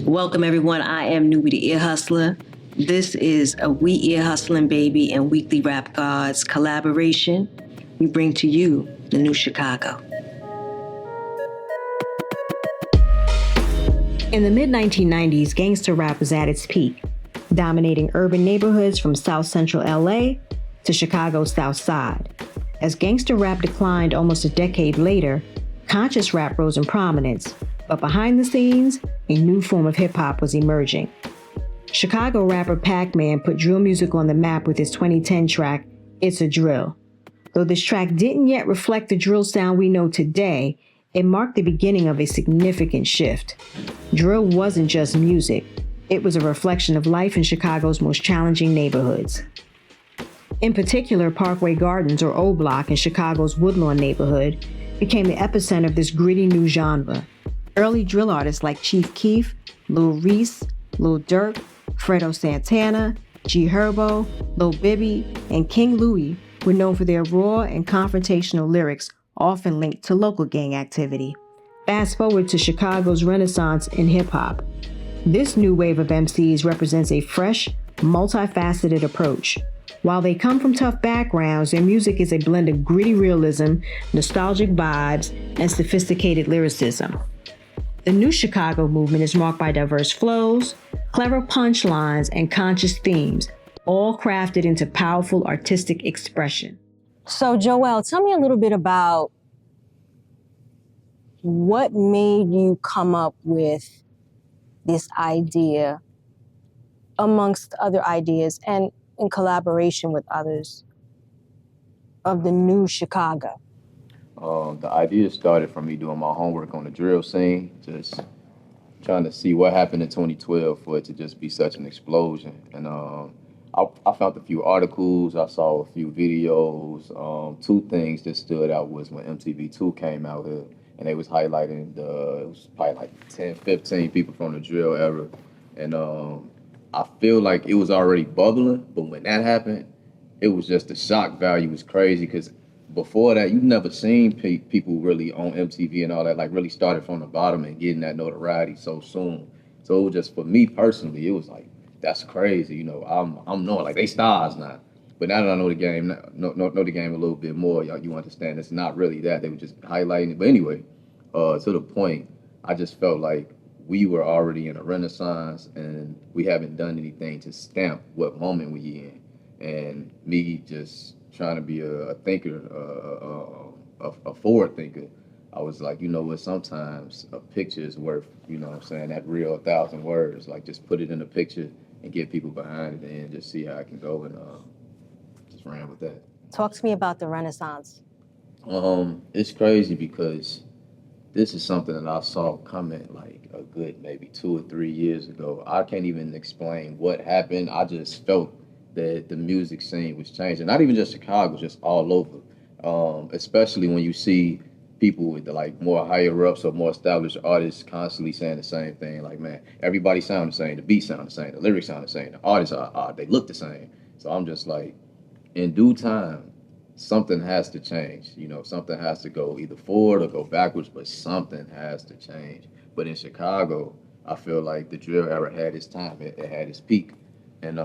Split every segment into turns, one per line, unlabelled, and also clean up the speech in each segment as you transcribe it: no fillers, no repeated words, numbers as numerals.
Welcome, everyone. I am Newbie the Ear Hustler. This is a We Ear Hustling Baby and Weekly Rap Gods collaboration. We bring to you the new Chicago. In the mid-1990s, gangster rap was at its peak, dominating urban neighborhoods from South Central LA to Chicago's South Side. As gangster rap declined almost a decade later, conscious rap rose in prominence, but behind the scenes, a new form of hip-hop was emerging. Chicago rapper Pac-Man put drill music on the map with his 2010 track, It's a Drill. Though this track didn't yet reflect the drill sound we know today, it marked the beginning of a significant shift. Drill wasn't just music. It was a reflection of life in Chicago's most challenging neighborhoods. In particular, Parkway Gardens, or O Block, in Chicago's Woodlawn neighborhood, became the epicenter of this gritty new genre. Early drill artists like Chief Keef, Lil Reese, Lil Durk, Fredo Santana, G Herbo, Lil Bibby, and King Louie were known for their raw and confrontational lyrics, often linked to local gang activity. Fast forward to Chicago's renaissance in hip-hop. This new wave of MCs represents a fresh, multifaceted approach. While they come from tough backgrounds, their music is a blend of gritty realism, nostalgic vibes, and sophisticated lyricism. The new Chicago movement is marked by diverse flows, clever punchlines, and conscious themes, all crafted into powerful artistic expression.
So, Joelle, tell me a little bit about what made you come up with this idea, amongst other ideas, and in collaboration with others, of the new Chicago?
The idea started from me doing my homework on the drill scene, just trying to see what happened in 2012 for it to just be such an explosion. And I found a few articles, I saw a few videos. Two things that stood out was when MTV2 came out here, and they was highlighting it was probably like 10, 15 people from the drill era. And I feel like it was already bubbling, but when that happened, it was just the shock value was crazy, because before that, you've never seen people really on MTV and all that, like really started from the bottom and getting that notoriety so soon. So it was just, for me personally, it was like, that's crazy. You know, I'm knowing, like, they stars now. But now that I know the game, know the game a little bit more, you understand it's not really that. They were just highlighting it. But anyway, to the point, I just felt like we were already in a renaissance and we haven't done anything to stamp what moment we in. And me just trying to be a thinker, a forward thinker, I was like, you know what, sometimes a picture is worth, you know what I'm saying, that real 1,000 words. Like, just put it in a picture and get people behind it and just see how it can go, and just ran with that.
Talk to me about the Renaissance.
It's crazy because this is something that I saw coming like a good maybe 2 or 3 years ago. I can't even explain what happened. I just felt that the music scene was changing. Not even just Chicago, just all over. Especially when you see people with the, like, more higher ups or more established artists constantly saying the same thing. Like, man, everybody sound the same. The beat sound the same. The lyrics sound the same. The artists they look the same. So I'm just like, in due time, something has to change. You know, something has to go either forward or go backwards, but something has to change. But in Chicago, I feel like the drill era had its time. It had its peak. And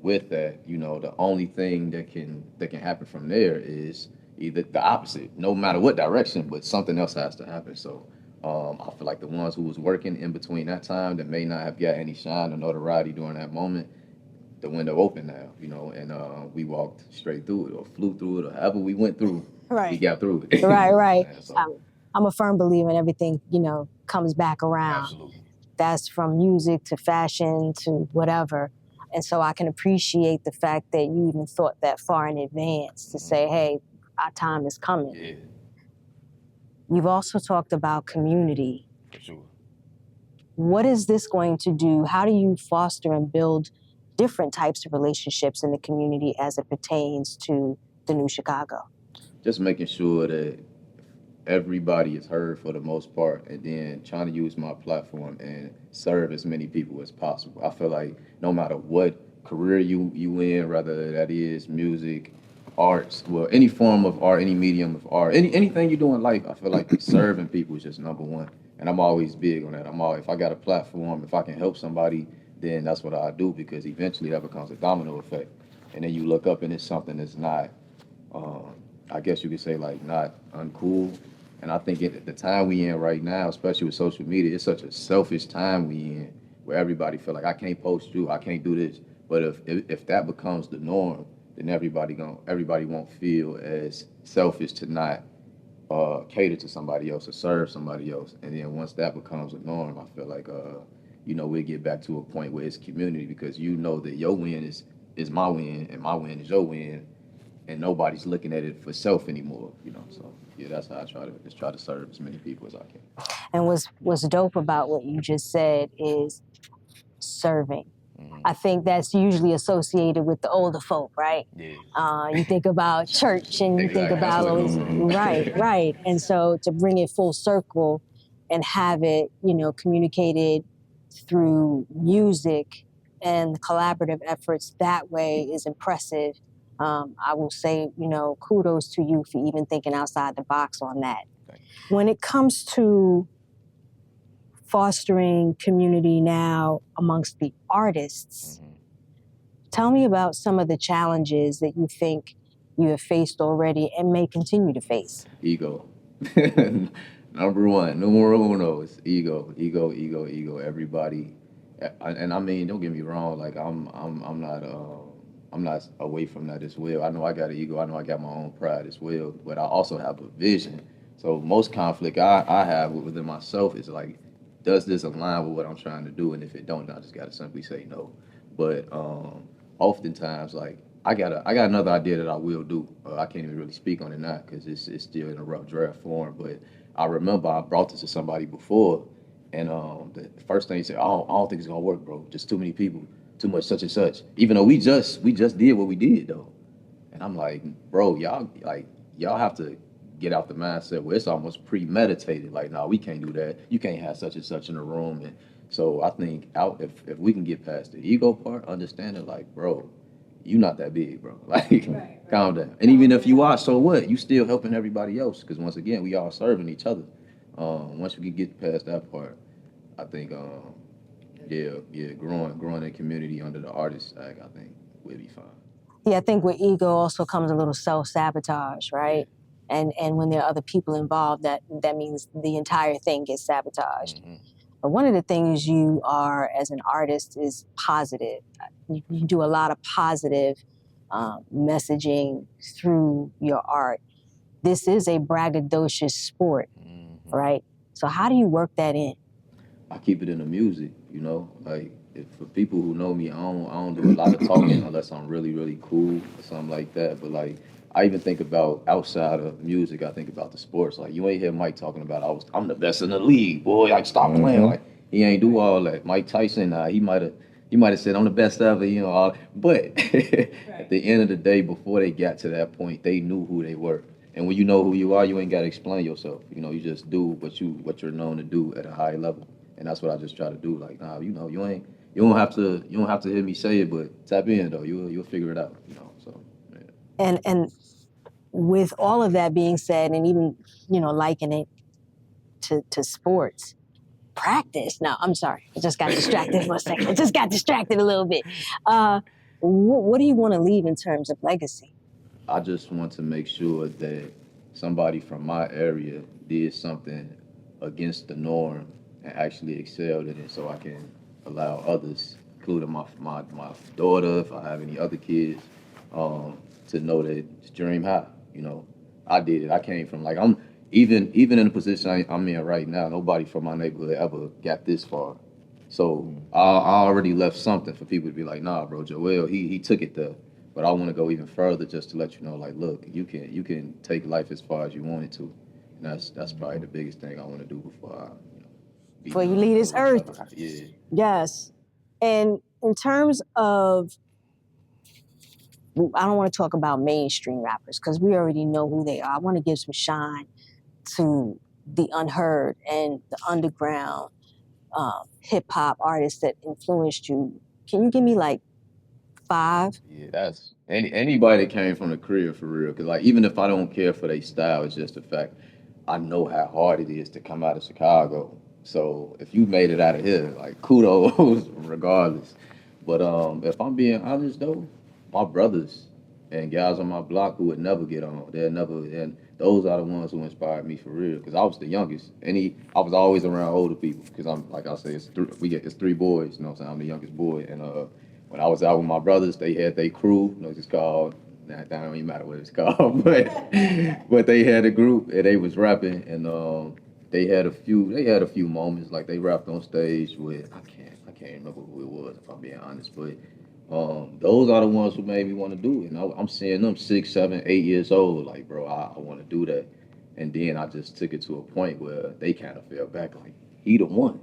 with that, you know, the only thing that can happen from there is either the opposite, no matter what direction, but something else has to happen. So I feel like the ones who was working in between that time that may not have got any shine or notoriety during that moment, the window open now, you know, and we walked straight through it or flew through it or however we went through,
right.
We got through it.
Right.
So,
I'm a firm believer in everything, you know, comes back around.
Absolutely.
That's from music to fashion to whatever. And so I can appreciate the fact that you even thought that far in advance to say, hey, our time is coming.
Yeah.
You've also talked about community.
For sure.
What is this going to do? How do you foster and build different types of relationships in the community as it pertains to the new Chicago?
Just making sure that everybody is heard for the most part, and then trying to use my platform and serve as many people as possible. I feel like no matter what career you in, whether that is music, arts, well, any form of art, any medium of art, anything you do in life, I feel like serving people is just number one. And I'm always big on that. If I got a platform, if I can help somebody, then that's what I do, because eventually that becomes a domino effect. And then you look up and it's something that's not, I guess you could say, like, not uncool. And I think at the time we in right now, especially with social media, it's such a selfish time we in, where everybody feel like, I can't post you, I can't do this. But if that becomes the norm, then everybody won't feel as selfish to not cater to somebody else or serve somebody else. And then once that becomes a norm, I feel like we'll get back to a point where it's community, because you know that your win is my win and my win is your win, and nobody's looking at it for self anymore. So yeah, that's how I try to serve as many people as I can.
And what's dope about what you just said is serving.
Mm-hmm.
I think that's usually associated with the older folk, right?
Yeah.
You think about church and you think about those, right. And so to bring it full circle and have it, communicated through music and collaborative efforts that way is impressive. I will say, kudos to you for even thinking outside the box on that. When it comes to fostering community now amongst the artists, tell me about some of the challenges that you think you have faced already and may continue to face.
Ego. Numero uno is ego. Everybody, and I mean, don't get me wrong. Like I'm not away from that as well. I know I got an ego. I know I got my own pride as well. But I also have a vision. So most conflict I have within myself is like, does this align with what I'm trying to do? And if it don't, I just gotta simply say no. But oftentimes, like, I got another idea that I will do. I can't even really speak on it now because it's still in a rough draft form. But I remember I brought this to somebody before, and the first thing he said, I don't think it's gonna work, bro. Just too many people, too much such and such. Even though we just did what we did though. And I'm like, bro, y'all have to get out the mindset where it's almost premeditated. Like, no, we can't do that. You can't have such and such in a room. And so I think if we can get past the ego part, understanding like, bro, you not that big, bro. Like, calm down. And even if you are, so what? You still helping everybody else, because once again, we all serving each other. Once we can get past that part, I think, growing in community under the Artists Act, I think we'll be fine.
Yeah, I think with ego also comes a little self-sabotage, right? And when there are other people involved, that means the entire thing gets sabotaged. Mm-hmm. But one of the things you are as an artist is positive. You do a lot of positive messaging through your art. This is a braggadocious sport, right? So how do you work that in?
I keep it in the music, like, for people who know me, I don't do a lot of talking unless I'm really, really cool or something like that. But like, I even think about outside of music, I think about the sports. Like, you ain't hear Mike talking about I'm the best in the league, boy. Like, stop playing. Like, he ain't do all that. Mike Tyson, he might have said I'm the best ever, but at the end of the day, before they got to that point, they knew who they were. And when you know who you are, you ain't got to explain yourself. You just do what you're known to do at a high level. And that's what I just try to do. Like, nah, you don't have to hear me say it, but tap in though. You'll figure it out. So. Yeah.
And with all of that being said, and even liken it to sports, practice. No, I'm sorry, I just got distracted for a second. I just got distracted a little bit. What do you want to leave in terms of legacy?
I just want to make sure that somebody from my area did something against the norm and actually excelled in it, so I can allow others, including my daughter, if I have any other kids, to know that just dream high. I did it. I came from, like, I'm even in the position I'm in right now. Nobody from my neighborhood ever got this far. So I already left something for people to be like, nah, bro, Joel, he took it there. But I want to go even further, just to let you know, like, look, you can take life as far as you want it to. And that's probably the biggest thing I want to do before
you leave this earth.
Yeah.
Yes. And in terms of, I don't want to talk about mainstream rappers because we already know who they are. I want to give some shine to the unheard and the underground hip hop artists that influenced you. Can you give me like 5.
Yeah, that's anybody that came from the crib for real. Cause like even if I don't care for their style, it's just the fact I know how hard it is to come out of Chicago. So if you made it out of here, like kudos regardless. But if I'm being honest though, my brothers and guys on my block who would never get on, they'll never, and those are the ones who inspired me for real. Cause I was the youngest, I was always around older people. Cause I'm like I say, it's 3 boys. You know what I'm saying? I'm the youngest boy, and when I was out with my brothers, they had their crew. You know, it's called. Nah, that don't even matter what it's called, but they had a group and they was rapping, and they had a few moments like they rapped on stage with I can't remember who it was if I'm being honest, but those are the ones who made me want to do it. And I'm seeing them 6, 7, 8 years old, like bro, I want to do that, and then I just took it to a point where they kind of fell back, like he the one.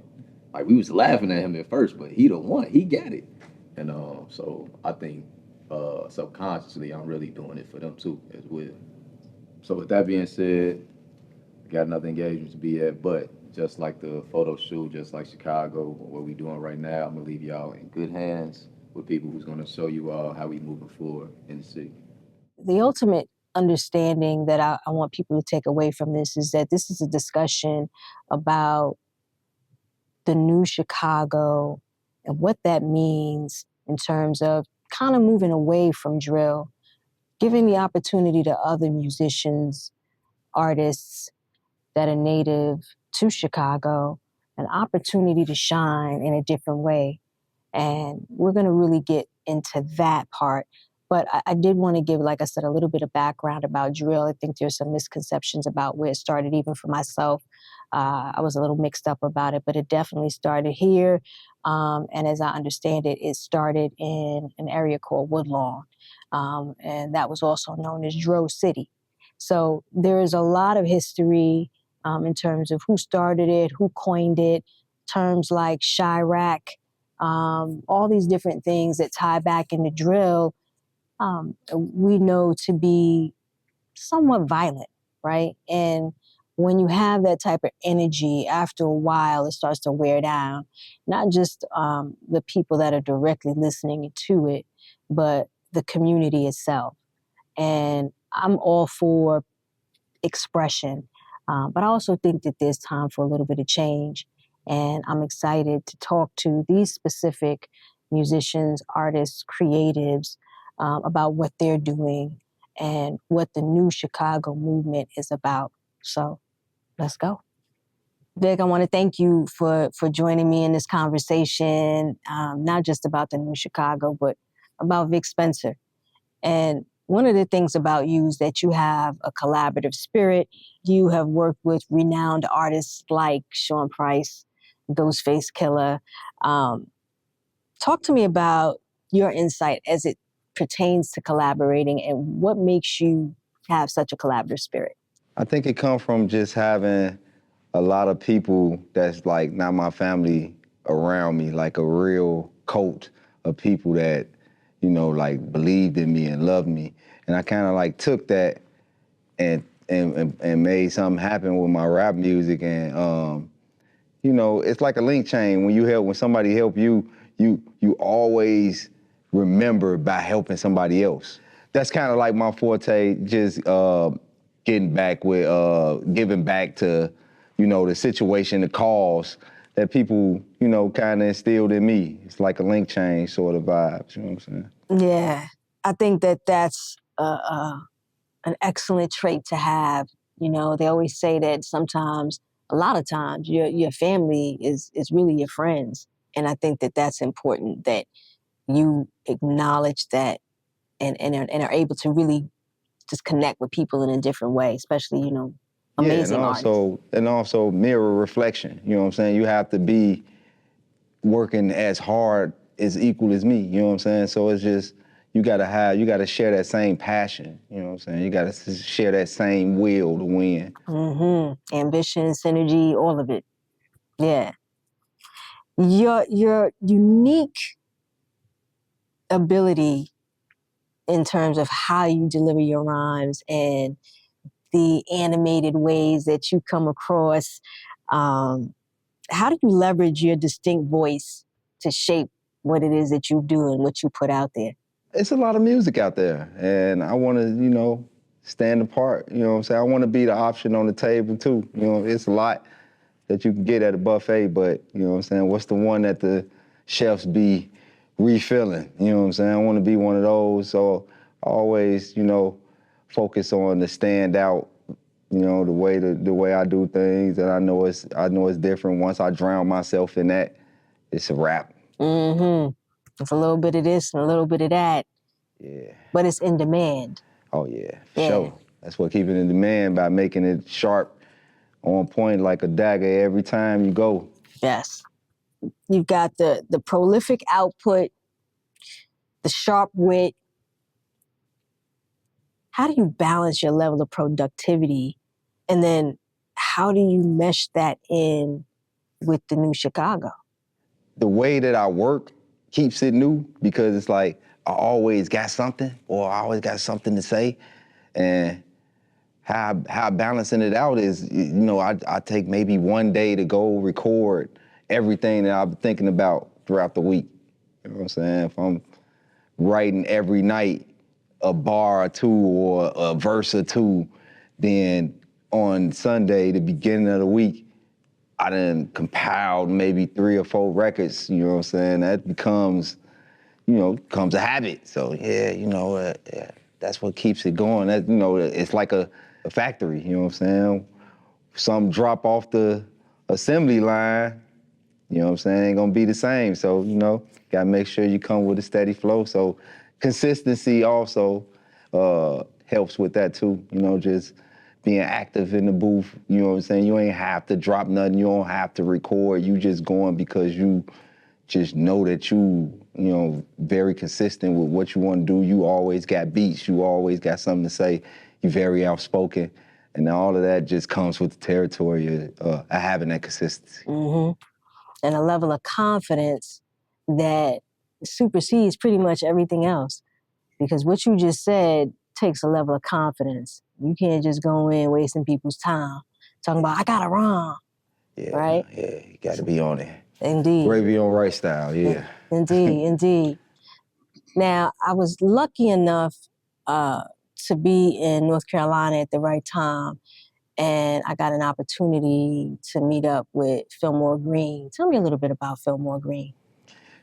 Like we was laughing at him at first, but he the one, he got it. And so I think subconsciously I'm really doing it for them too as well. So with that being said, got another engagement to be at, but just like the photo shoot, just like Chicago, what we doing right now, I'm gonna leave y'all in good hands with people who's gonna show you all how we moving forward in the city.
The ultimate understanding that I want people to take away from this is that this is a discussion about the new Chicago and what that means in terms of kind of moving away from drill, giving the opportunity to other musicians, artists that are native to Chicago, an opportunity to shine in a different way. And we're going to really get into that part. But I did want to give, like I said, a little bit of background about drill. I think there's some misconceptions about where it started, even for myself. I was a little mixed up about it, but it definitely started here. And as I understand it, it started in an area called Woodlawn. And that was also known as Dro City. So there is a lot of history in terms of who started it, who coined it, terms like Chirac, all these different things that tie back into drill, we know to be somewhat violent, right? And when you have that type of energy, after a while, it starts to wear down, not just the people that are directly listening to it, but the community itself. And I'm all for expression, but I also think that there's time for a little bit of change. And I'm excited to talk to these specific musicians, artists, creatives about what they're doing and what the new Chicago movement is about. So let's go. Vic, I want to thank you for joining me in this conversation, not just about the new Chicago, but about Vic Spencer. And one of the things about you is that you have a collaborative spirit. You have worked with renowned artists like Sean Price, Ghostface Killer. Talk to me about your insight as it pertains to collaborating and what makes you have such a collaborative spirit.
I think it comes from just having a lot of people that's like not my family around me, like a real cult of people that, you know, like believed in me and loved me. And I kind of like took that and made something happen with my rap music. And, you know, it's like a link chain. When somebody help you, you always remember by helping somebody else. That's kind of like my forte, just giving back to, you know, the situation, the cause that people, you know, kind of instilled in me. It's like a link chain sort of vibes, you know what I'm saying?
Yeah, I think that that's an excellent trait to have. You know, they always say that sometimes, a lot of times, your family is really your friends. And I think that that's important, that you acknowledge that and are able to really just connect with people in a different way, especially, you know, amazing artists.
And also mirror reflection. You know what I'm saying? You have to be working as hard as equal as me. You know what I'm saying? So it's just, you gotta share that same passion. You know what I'm saying? You gotta share that same will to win.
Mm-hmm. Ambition, synergy, all of it. Yeah. Your unique ability in terms of how you deliver your rhymes and the animated ways that you come across. How do you leverage your distinct voice to shape what it is that you do and what you put out there?
It's a lot of music out there, and I want to, stand apart. You know what I'm saying? I want to be the option on the table too. It's a lot that you can get at a buffet, but you know what I'm saying? What's the one that the chefs be refilling? You know what I'm saying? I want to be one of those. So I always, focus on the standout. The way I do things, and I know it's different. Once I drown myself in that, it's a wrap.
Mm-hmm. It's a little bit of this and a little bit of that.
Yeah.
But it's in demand.
Oh yeah, for
Yeah.
sure. That's what keeping it in demand, by making it sharp, on point like a dagger every time you go.
Yes. You've got the prolific output, the sharp wit. How do you balance your level of productivity? And then how do you mesh that in with the new Chicago?
The way that I work keeps it new, because it's like I always got something, or I always got something to say. And how balancing it out is, I take maybe one day to go record everything that I've been thinking about throughout the week. You know what I'm saying? If I'm writing every night a bar or two or a verse or two, then on Sunday, the beginning of the week, I done compiled maybe 3 or 4 records, you know what I'm saying? That becomes a habit. So yeah, that's what keeps it going. That, it's like a factory, you know what I'm saying? Some drop off the assembly line, you know what I'm saying, ain't gonna be the same. So, gotta make sure you come with a steady flow. So consistency also helps with that too, just being active in the booth, you know what I'm saying? You ain't have to drop nothing, you don't have to record, you just going because you just know that you very consistent with what you want to do. You always got beats, you always got something to say, you're very outspoken, and all of that just comes with the territory of having that consistency.
Mm-hmm. And a level of confidence that supersedes pretty much everything else. Because what you just said takes a level of confidence. You can't just go in wasting people's time talking about, I got it wrong.
Yeah,
right?
yeah, you got to be on it.
Indeed.
Gravy on rice style, yeah.
Indeed, indeed. Now, I was lucky enough to be in North Carolina at the right time, and I got an opportunity to meet up with Philmore Greene. Tell me a little bit about Philmore Greene.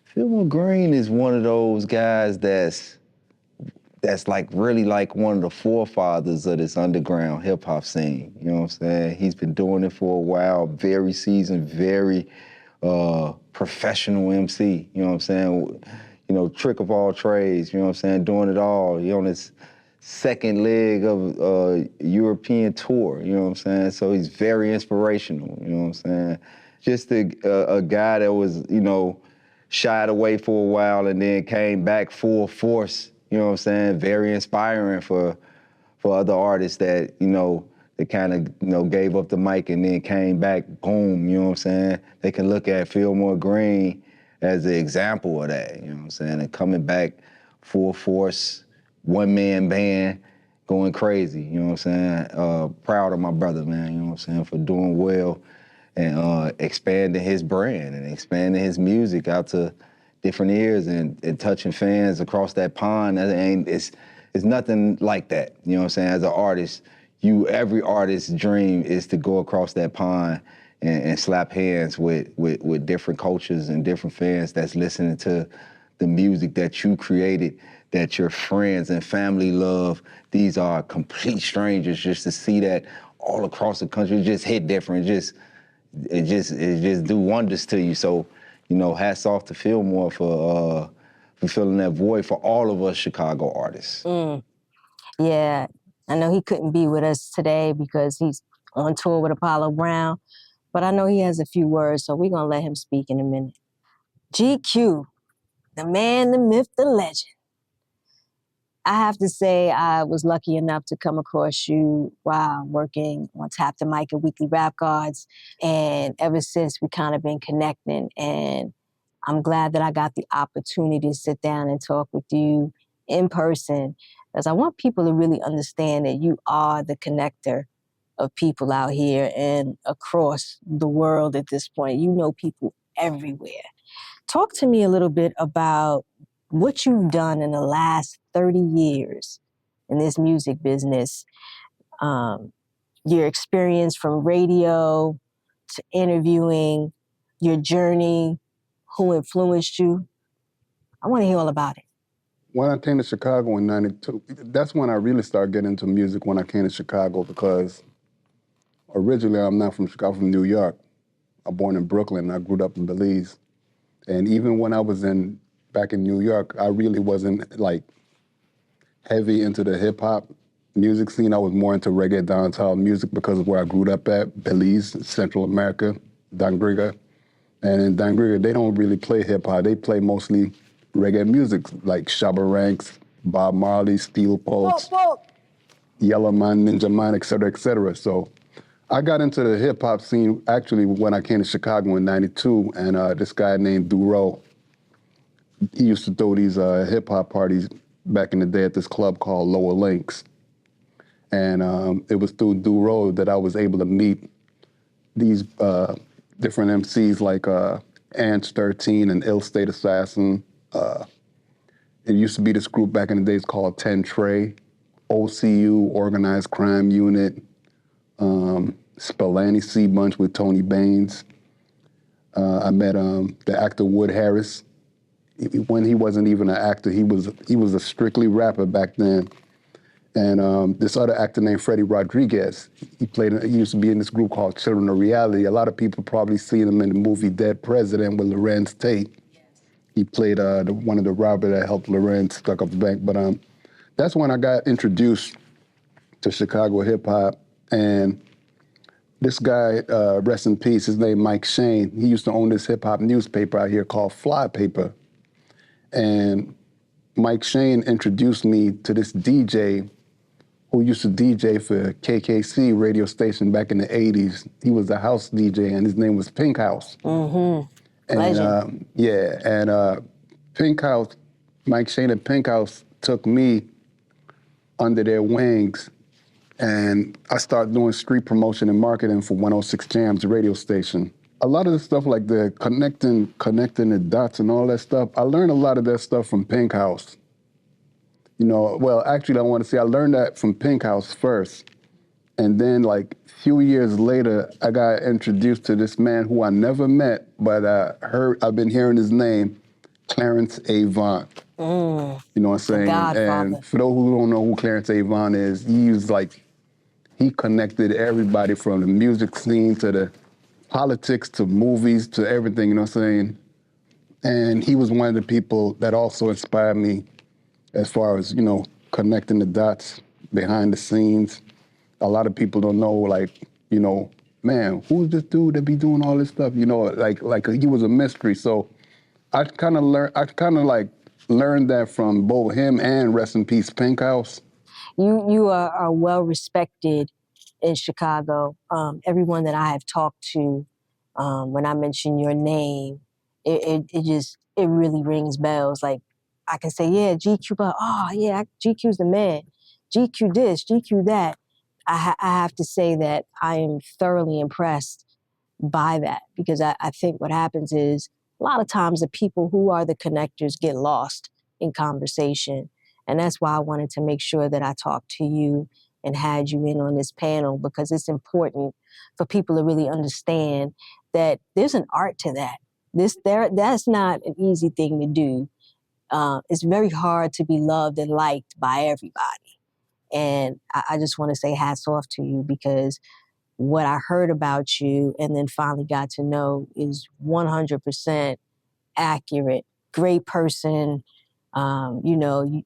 Philmore Greene is one of those guys that's like really like one of the forefathers of this underground hip hop scene. You know what I'm saying? He's been doing it for a while, very seasoned, very professional MC. You know what I'm saying? Trick of all trades, you know what I'm saying? Doing it all. He on his second leg of European tour, you know what I'm saying? So he's very inspirational, you know what I'm saying? Just a guy that was, shied away for a while and then came back full force, you know what I'm saying? Very inspiring for other artists that, that kind of, gave up the mic and then came back, boom, you know what I'm saying? They can look at Philmore Greene as an example of that, you know what I'm saying? And coming back full force, one-man band, going crazy, you know what I'm saying? Proud of my brother, man, you know what I'm saying, for doing well and expanding his brand and expanding his music out to different ears and touching fans across that pond. It's nothing like that, you know what I'm saying? As an artist, every artist's dream is to go across that pond and slap hands with different cultures and different fans that's listening to the music that you created, that your friends and family love. These are complete strangers. Just to see that all across the country, it just hit different. It just do wonders to you. So, hats off to Philmore for filling that void for all of us Chicago artists.
Yeah, I know he couldn't be with us today because he's on tour with Apollo Brown, but I know he has a few words, so we're gonna let him speak in a minute. GQ, the man, the myth, the legend. I have to say I was lucky enough to come across you while working on Tap the Mic at Weekly Rap Guards. And ever since, we kind of been connecting. And I'm glad that I got the opportunity to sit down and talk with you in person, because I want people to really understand that you are the connector of people out here and across the world at this point. You know people everywhere. Talk to me a little bit about what you've done in the last 30 years in this music business, your experience from radio to interviewing, your journey, who influenced you. I want to hear all about it.
When I came to Chicago in 92, that's when I really started getting into music, when I came to Chicago, because originally I'm not from Chicago, I'm from New York. I'm born in Brooklyn, I grew up in Belize. And even when I was back in New York, I really wasn't like heavy into the hip hop music scene. I was more into reggae dancehall music because of where I grew up at, Belize, Central America, Dangriga. And in Dangriga, they don't really play hip hop. They play mostly reggae music, like Shabba Ranks, Bob Marley, Steel Pulse, Yellow Man, Ninja Man, et cetera, et cetera. So I got into the hip hop scene actually when I came to Chicago in 92, and this guy named Duro, he used to throw these hip hop parties back in the day at this club called Lower Links. And it was through Duro that I was able to meet these different MCs like Ants 13 and Ill State Assassin. It used to be this group back in the days called 10 Trey, OCU, Organized Crime Unit, Spillane Sea Bunch with Tony Baines. I met the actor Wood Harris. When he wasn't even an actor, he was a strictly rapper back then. And this other actor named Freddie Rodriguez, he used to be in this group called Children of Reality. A lot of people probably seen him in the movie Dead President with Lorenz Tate. He played one of the robbers that helped Lorenz stuck up the bank. But that's when I got introduced to Chicago hip hop. And this guy, rest in peace, his name Mike Shane, he used to own this hip hop newspaper out here called Fly Paper. And Mike Shane introduced me to this DJ who used to DJ for KKC radio station back in the 80s. He was a house DJ, and his name was Pink House.
Mm-hmm.
And Pink House, Mike Shane and Pink House took me under their wings, and I started doing street promotion and marketing for 106 Jams, the radio station. A lot of the stuff like the connecting the dots and all that stuff, I learned a lot of that stuff from Pink House. You know, well, actually, I want to say I learned that from Pink House first. And then, like, a few years later, I got introduced to this man who I never met, but I've been hearing his name, Clarence Avant. You know what I'm saying? And for those who don't know who Clarence Avant is, he connected everybody from the music scene to the politics to movies to everything, you know what I'm saying? And he was one of the people that also inspired me as far as, you know, connecting the dots behind the scenes. A lot of people don't know, like, you know, man, who's this dude that be doing all this stuff? You know, like he was a mystery. So I kind of learned that from both him and rest in peace Pink House.
You are well respected in Chicago. Everyone that I have talked to, when I mention your name, it really rings bells. Like, I can say, yeah, GQ, but GQ's the man. GQ this, GQ that. I have to say that I am thoroughly impressed by that, because I think what happens is a lot of times the people who are the connectors get lost in conversation. And that's why I wanted to make sure that I talked to you and had you in on this panel, because it's important for people to really understand that there's an art to that. That's not an easy thing to do. It's very hard to be loved and liked by everybody. And I just want to say hats off to you, because what I heard about you and then finally got to know is 100% accurate. Great person. The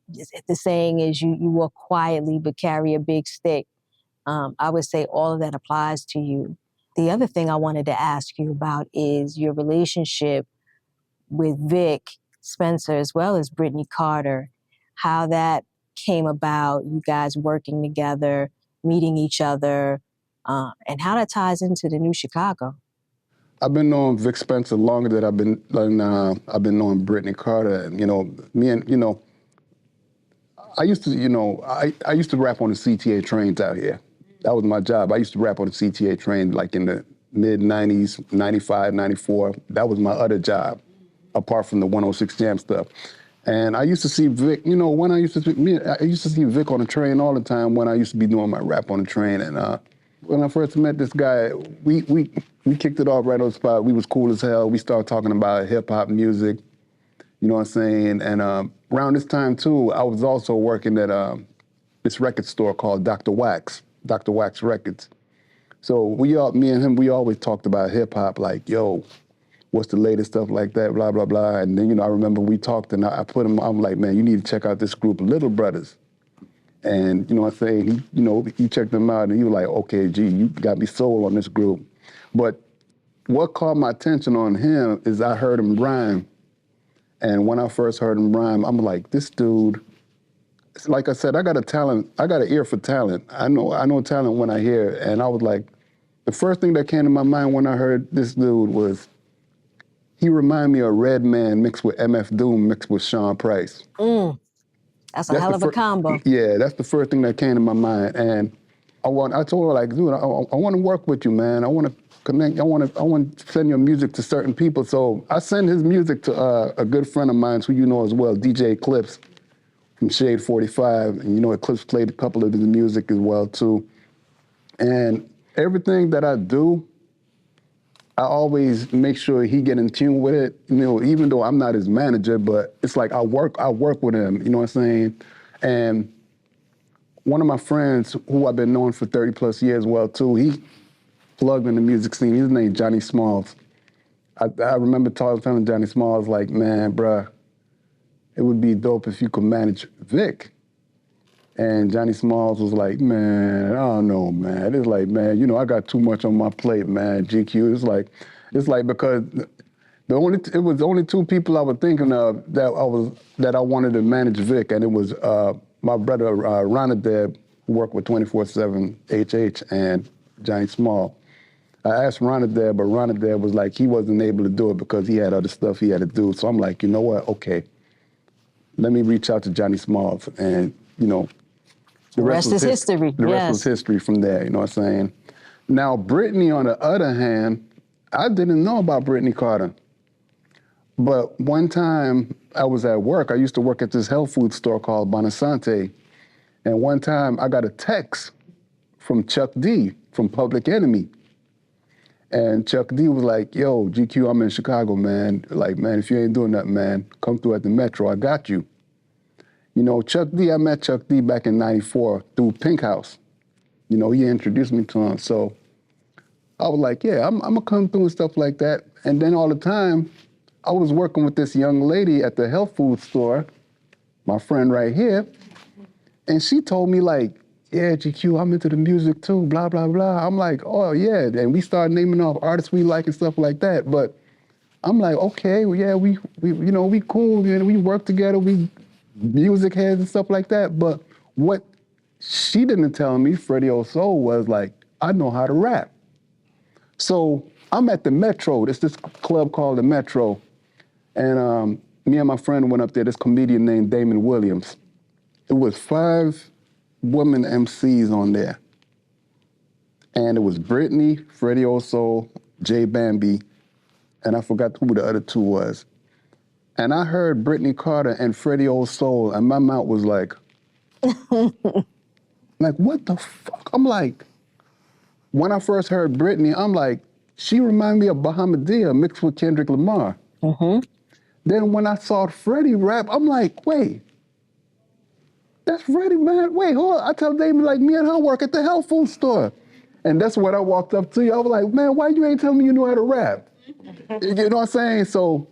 saying is you walk quietly but carry a big stick. I would say all of that applies to you. The other thing I wanted to ask you about is your relationship with Vic Spencer as well as Brittany Carter, how that came about, you guys working together, meeting each other, and how that ties into the new Chicago.
I've been knowing Vic Spencer longer than I've been knowing Brittany Carter. And, I used to, I used to rap on the CTA trains out here. That was my job. I used to rap on the CTA train like in the mid-90s, 95, 94. That was my other job, apart from the 106 Jam stuff. And I used to see Vic, you know, I used to see Vic on the train all the time when I used to be doing my rap on the train. And when I first met this guy, we kicked it off right on the spot. We was cool as hell. We started talking about hip hop music, you know what I'm saying? And around this time too, I was also working at this record store called Dr. Wax Records. So me and him, we always talked about hip hop, like, yo, what's the latest stuff like that, blah, blah, blah. And then, you know, I remember we talked and I put him, I'm like, man, you need to check out this group, Little Brothers. And, you know what I'm saying, he checked them out and he was like, okay, G, you got me sold on this group. But what caught my attention on him is I heard him rhyme. And when I first heard him rhyme, I'm like, this dude, like I said, I got an ear for talent. I know talent when I hear it. And I was like, the first thing that came to my mind when I heard this dude was, he reminded me of Redman mixed with MF Doom mixed with Sean Price.
That's a hell of a combo.
Yeah, that's the first thing that came to my mind. And I told her, like, dude, I want to work with you, man. I want to connect. I want to send your music to certain people. So I send his music to a good friend of mine who you know as well, DJ Eclipse from Shade 45. And you know, Eclipse played a couple of his music as well, too. And everything that I do, I always make sure he get in tune with it, you know, even though I'm not his manager, but it's like I work with him, you know what I'm saying? And one of my friends who I've been knowing for 30 plus years well too, he plugged in the music scene. His name Johnny Smalls. I remember telling Johnny Smalls, like, man, bruh, it would be dope if you could manage Vic. And Johnny Smalls was like, man, I don't know, man. It's like, man, you know, I got too much on my plate, man, GQ. It's like because it was only two people I was thinking of that I wanted to manage Vic, and it was my brother Ronadeb, who worked with 24/7 HH, and Johnny Small. I asked Ronadeb, but Ronadeb was like, he wasn't able to do it because he had other stuff he had to do. So I'm like, you know what, okay, let me reach out to Johnny Smalls, and, you know, the rest is history. The rest was history from there, you know what I'm saying? Now, Brittany, on the other hand, I didn't know about Brittany Carter. But one time I was at work, I used to work at this health food store called Bonasante. And one time I got a text from Chuck D from Public Enemy. And Chuck D was like, yo, GQ, I'm in Chicago, man. Like, man, if you ain't doing nothing, man, come through at the Metro, I got you. You know, Chuck D, I met Chuck D back in '94 through Pink House. You know, he introduced me to him. So I was like, yeah, I'm gonna come through and stuff like that. And then all the time, I was working with this young lady at the health food store, my friend right here, and she told me like, yeah, GQ, I'm into the music too, blah, blah, blah. I'm like, oh yeah, and we started naming off artists we like and stuff like that. But I'm like, okay, well, yeah, we you know, we cool, you know, we work together, we music heads and stuff like that. But what she didn't tell me, Freddie Old Soul, was like, I know how to rap. So I'm at the Metro. There's this club called the Metro. And me and my friend went up there, this comedian named Damon Williams. It was 5 women MCs on there. And it was Brittany, Freddie Old Soul, Jay Bambi, and I forgot who the other 2 was. And I heard Brittany Carter and Freddie Old Soul, and my mouth was like, like, what the fuck? I'm like, when I first heard Brittany, I'm like, she reminded me of Bahamadia mixed with Kendrick Lamar. Then when I saw Freddie rap, I'm like, wait, that's Freddie, man. Wait, hold on. I tell Damon, like, me and her work at the health food store. And that's when I walked up to you. I was like, man, why you ain't telling me you know how to rap? You know what I'm saying? So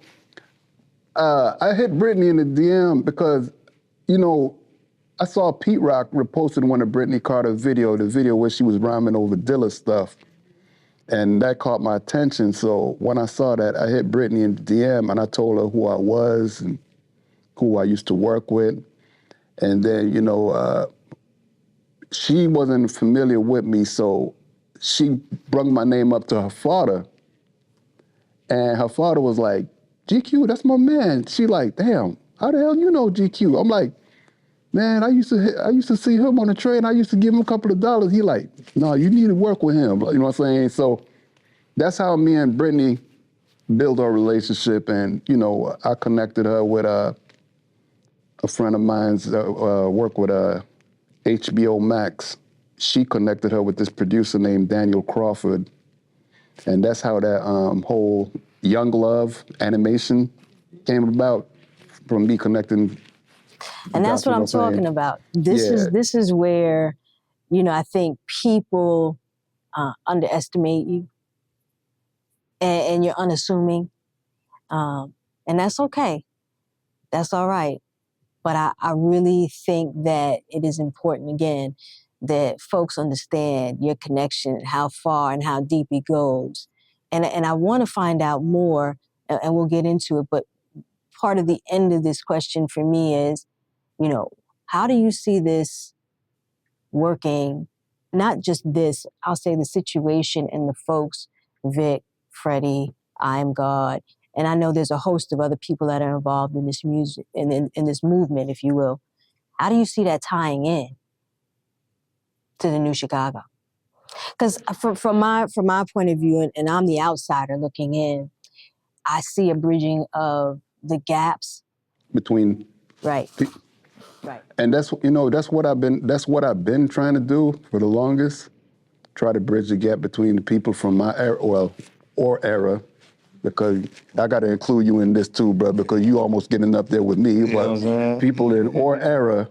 I hit Brittany in the DM because, you know, I saw Pete Rock reposted one of Brittany Carter's the video where she was rhyming over Dilla stuff. And that caught my attention. So when I saw that, I hit Brittany in the DM and I told her who I was and who I used to work with. And then, you know, she wasn't familiar with me, so she brought my name up to her father. And her father was like, GQ, that's my man. She like, damn, how the hell you know GQ? I'm like, man, I used to see him on the train. I used to give him a couple of dollars. He like, no, you need to work with him. You know what I'm saying? So that's how me and Brittany built our relationship. And, you know, I connected her with a friend of mine's worked with HBO Max. She connected her with this producer named Daniel Crawford. And that's how that whole Young Love animation came about, from me connecting.
And that's what I'm talking about. This is where, you know, I think people underestimate you, and you're unassuming, and that's okay. That's all right. But I really think that it is important, again, that folks understand your connection, how far and how deep it goes. And I want to find out more, and we'll get into it, but part of the end of this question for me is, you know, how do you see this working? Not just this, I'll say the situation and the folks, Vic, Freddie, IAMGAWD, and I know there's a host of other people that are involved in this music, in this movement, if you will. How do you see that tying in to the new Chicago? Because from my point of view, and I'm the outsider looking in, I see a bridging of the gaps
between
right.
And that's what I've been trying to do for the longest. Try to bridge the gap between the people from my era, era, because I got to include you in this too, bro, because you almost getting up there with me.
You know what I'm saying?
People in era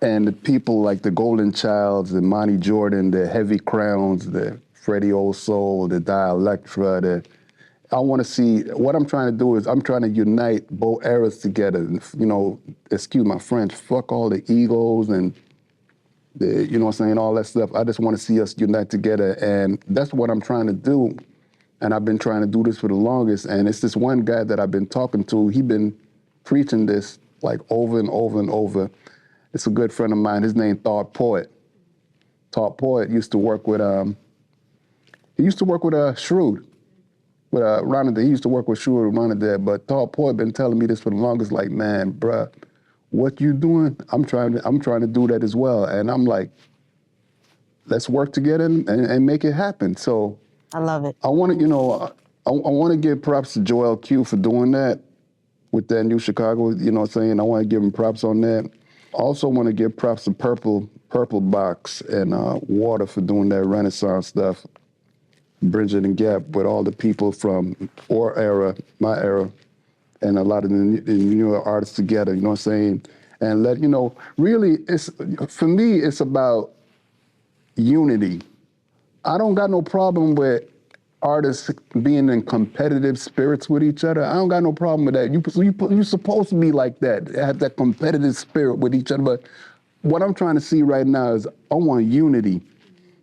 and the people like the Golden Childs, the Monty Jordan, the Heavy Crowns, the Freddie Old Soul, the Dialectra, I want to see, what I'm trying to do is I'm trying to unite both eras together. You know, excuse my French, fuck all the egos and the, you know what I'm saying, all that stuff. I just want to see us unite together, and that's what I'm trying to do. And I've been trying to do this for the longest, and it's this one guy that I've been talking to. He been preaching this like over and over and over. It's a good friend of mine. His name Thought Poet. Thought Poet used to work with Shrewd. With Ronald, he used to work with Shrewd and Ronald, but Thought Poet been telling me this for the longest, like, man, bruh, what you doing? I'm trying to do that as well. And I'm like, let's work together and make it happen. So
I love it.
I want to, I want to give props to Joel Q for doing that with that New Chicago, you know what I'm saying? I want to give him props on that. I also want to give props to Purple Box and Water for doing that Renaissance stuff, bridging the gap with all the people from our era, my era, and a lot of the newer artists together, you know what I'm saying? And really, for me, it's about unity. I don't got no problem with artists being in competitive spirits with each other. I don't got no problem with that. You're supposed to be like that, have that competitive spirit with each other. But what I'm trying to see right now is I want unity.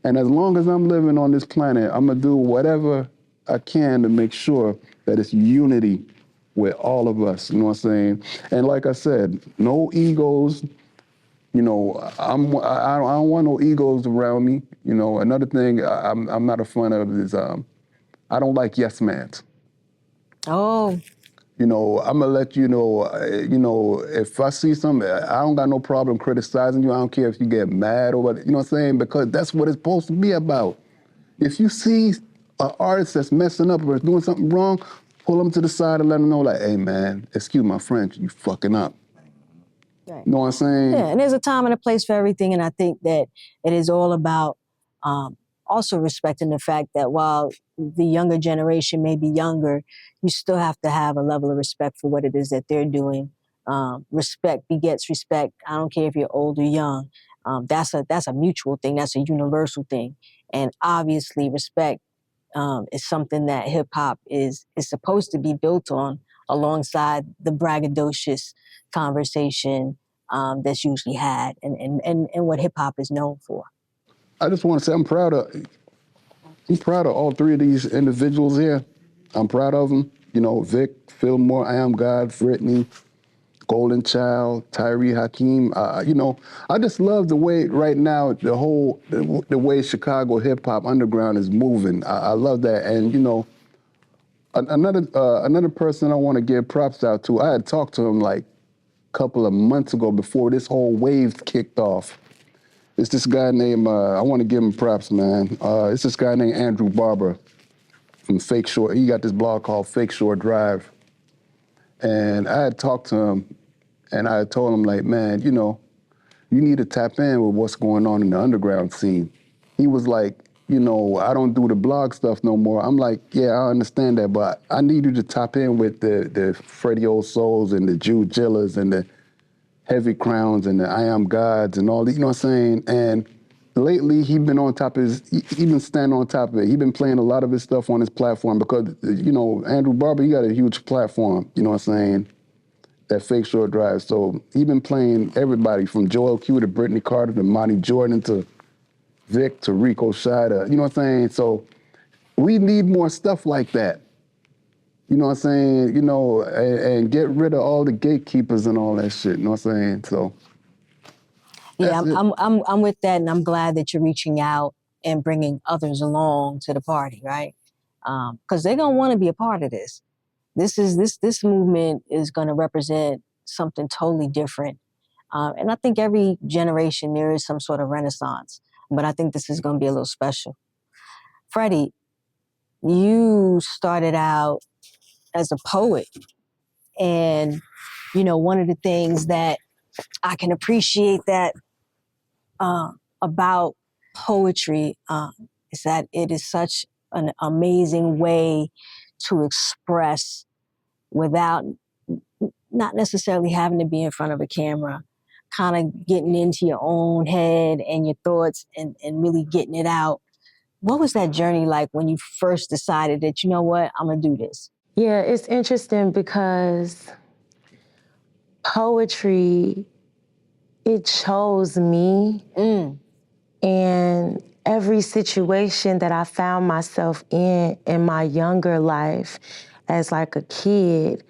And as long as I'm living on this planet, I'm gonna do whatever I can to make sure that it's unity with all of us, you know what I'm saying? And like I said, no egos. You know, I don't want no egos around me. You know, another thing I'm not a fan of is I don't like yes mans.
Oh.
You know, I'm gonna let you know, if I see something, I don't got no problem criticizing you. I don't care if you get mad or what, you know what I'm saying? Because that's what it's supposed to be about. If you see an artist that's messing up or doing something wrong, pull them to the side and let them know, like, hey man, excuse my French, you fucking up.
Right.
You know what I'm saying?
Yeah, and there's a time and a place for everything, and I think that it is all about also respecting the fact that while the younger generation may be younger, you still have to have a level of respect for what it is that they're doing. Respect begets respect. I don't care if you're old or young. That's a mutual thing. That's a universal thing. And obviously respect is something that hip hop is supposed to be built on, alongside the braggadocious conversation that's usually had and what hip hop is known for.
I just want to say I'm proud of all three of these individuals here. I'm proud of them. You know, Vic, Philmore, IAMGAWD, Brittany, Golden Child, Tyree Hakeem. You know, I just love the way right now the way Chicago hip hop underground is moving. I love that. And you know, another person I want to give props out to. I had talked to him like a couple of months ago before this whole wave kicked off. It's this guy named, I want to give him props, man. It's this guy named Andrew Barber from Fake Shore. He got this blog called Fake Shore Drive. And I had talked to him, And I told him, like, man, you know, you need to tap in with what's going on in the underground scene. He was like, you know, I don't do the blog stuff no more. I'm like, yeah, I understand that, but I need you to tap in with the Freddie Old Souls and the Jew Jillas and the Heavy Crowns and the IAMGAWDs and all that, you know what I'm saying? And lately, he been on top of his, he been standing on top of it. He been playing a lot of his stuff on his platform because, you know, Andrew Barber, he got a huge platform, you know what I'm saying? That Fake Short Drive. So he been playing everybody from Joel Q to Brittany Carter to Monty Jordan to Vic to Rico Shida, you know what I'm saying? So we need more stuff like that. You know what I'm saying? You know, and get rid of all the gatekeepers and all that shit, you know what I'm saying? So
Yeah,
that's it.
I'm with that, and I'm glad that you're reaching out and bringing others along to the party, right? Because they're gonna want to be a part of this. This movement is going to represent something totally different, and I think every generation there is some sort of renaissance. But I think this is going to be a little special. Freddie, you started out as a poet, and you know one of the things that I can appreciate that about poetry is that it is such an amazing way to express without not necessarily having to be in front of a camera, kind of getting into your own head and your thoughts and really getting it out. What was that journey like when you first decided that, you know what, I'm gonna do this?
Yeah, it's interesting because poetry, it chose me. And every situation that I found myself in my younger life as like a kid,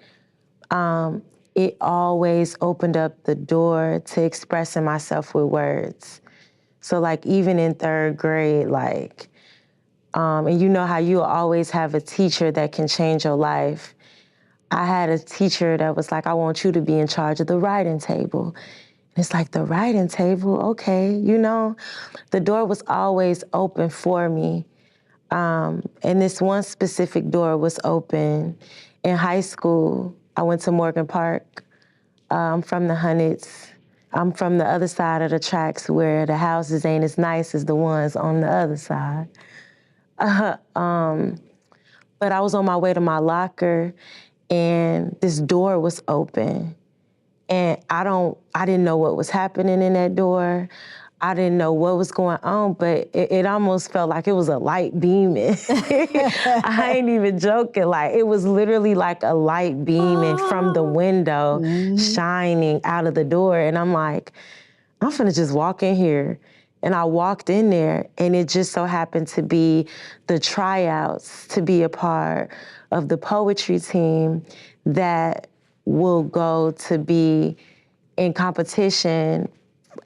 it always opened up the door to expressing myself with words. So like even in third grade, like, and you know how you always have a teacher that can change your life. I had a teacher that was like, I want you to be in charge of the writing table. And it's like, the writing table, okay, you know? The door was always open for me. And this one specific door was open. In high school, I went to Morgan Park. I'm from the Hunnits. I'm from the other side of the tracks where the houses ain't as nice as the ones on the other side. But I was on my way to my locker and this door was open. And I didn't know what was happening in that door. I didn't know what was going on, but it almost felt like it was a light beaming. I ain't even joking. Like, it was literally like a light beaming from the window, shining out of the door. And I'm like, I'm finna just walk in here. And I walked in there, and it just so happened to be the tryouts to be a part of the poetry team that will go to be in competition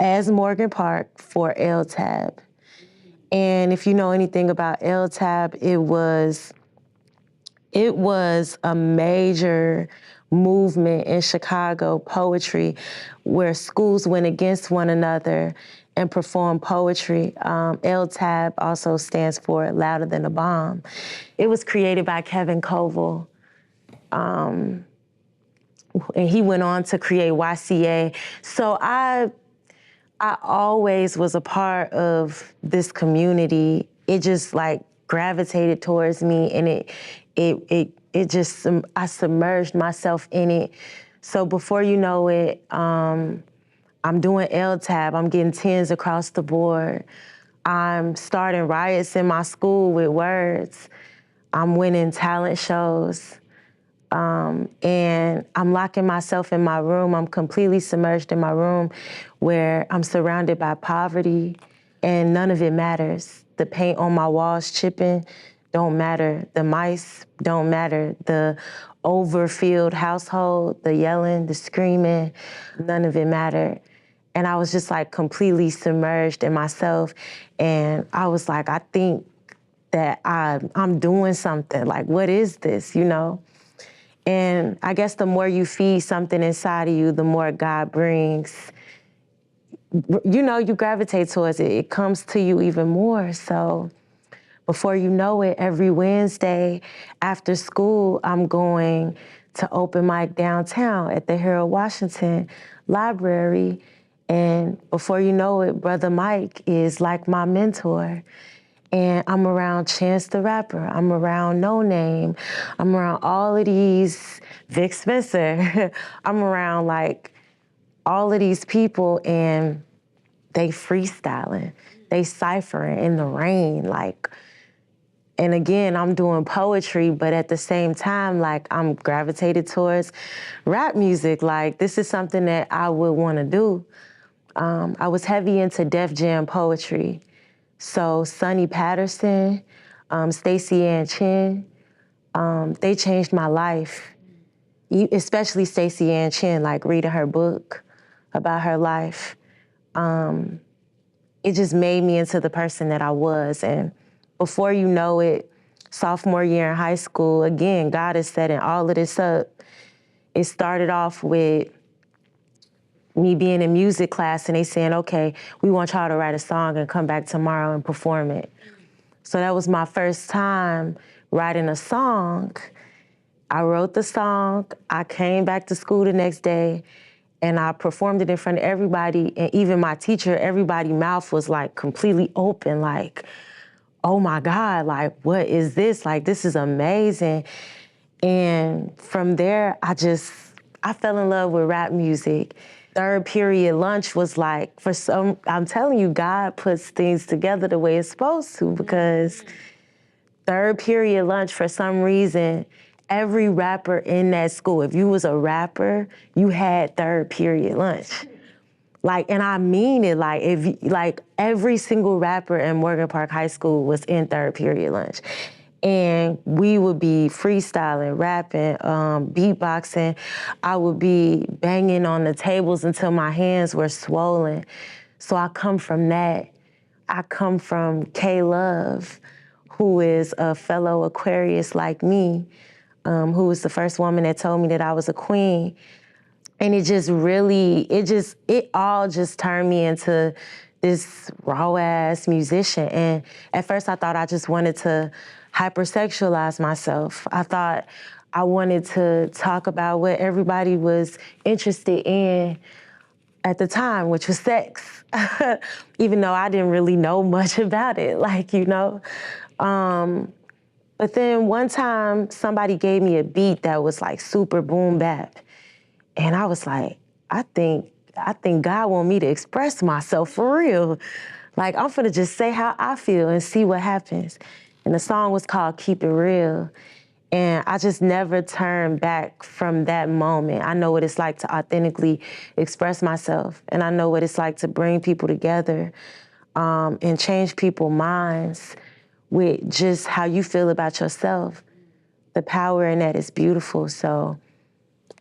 as Morgan Park for LTAB. And if you know anything about LTAB, it was a major movement in Chicago poetry where schools went against one another and performed poetry. LTAB also stands for Louder Than a Bomb. It was created by Kevin Koval. And he went on to create YCA. So I always was a part of this community. It just like gravitated towards me, and it just, I submerged myself in it. So before you know it, I'm doing LTAB, I'm getting 10s across the board. I'm starting riots in my school with words. I'm winning talent shows. And I'm locking myself in my room. I'm completely submerged in my room where I'm surrounded by poverty and none of it matters. The paint on my walls chipping don't matter. The mice don't matter. The overfilled household, the yelling, the screaming, none of it mattered. And I was just like completely submerged in myself. And I was like, I think that I'm doing something. Like, what is this, you know? And I guess the more you feed something inside of you, the more God brings. You know, you gravitate towards it. It comes to you even more. So before you know it, every Wednesday after school, I'm going to open mic downtown at the Harold Washington Library. And before you know it, Brother Mike is like my mentor. And I'm around Chance the Rapper. I'm around No Name. I'm around all of these, Vic Spencer. I'm around like all of these people, and they freestyling, they ciphering in the rain, like. And again, I'm doing poetry, but at the same time, like, I'm gravitated towards rap music. Like, this is something that I would want to do. I was heavy into Def Jam poetry. So Sonny Patterson, Stacey Ann Chin, they changed my life. Especially Stacey Ann Chin, like reading her book about her life. It just made me into the person that I was. And before you know it, sophomore year in high school, again, God is setting all of this up. It started off with me being in music class and they saying, okay, we want y'all to write a song and come back tomorrow and perform it. So that was my first time writing a song. I wrote the song, I came back to school the next day, and I performed it in front of everybody, and even my teacher, everybody's mouth was like completely open, like, oh my God, like, what is this? Like, this is amazing. And from there, I fell in love with rap music. Third period lunch was like, I'm telling you, God puts things together the way it's supposed to, because third period lunch, for some reason, every rapper in that school, if you was a rapper, you had third period lunch. Like, and I mean it, like every single rapper in Morgan Park High School was in third period lunch. And we would be freestyling, rapping, beatboxing. I would be banging on the tables until my hands were swollen. So I come from that. I come from K-Love, who is a fellow Aquarius like me, who was the first woman that told me that I was a queen. And it all just turned me into this raw-ass musician. And at first I thought I just wanted to hypersexualize myself. I thought I wanted to talk about what everybody was interested in at the time, which was sex, even though I didn't really know much about it, But then one time somebody gave me a beat that was like super boom bap. And I was like, I think God want me to express myself for real. Like, I'm finna just say how I feel and see what happens. And the song was called Keep It Real. And I just never turned back from that moment. I know what it's like to authentically express myself. And I know what it's like to bring people together and change people's minds with just how you feel about yourself. The power in that is beautiful. So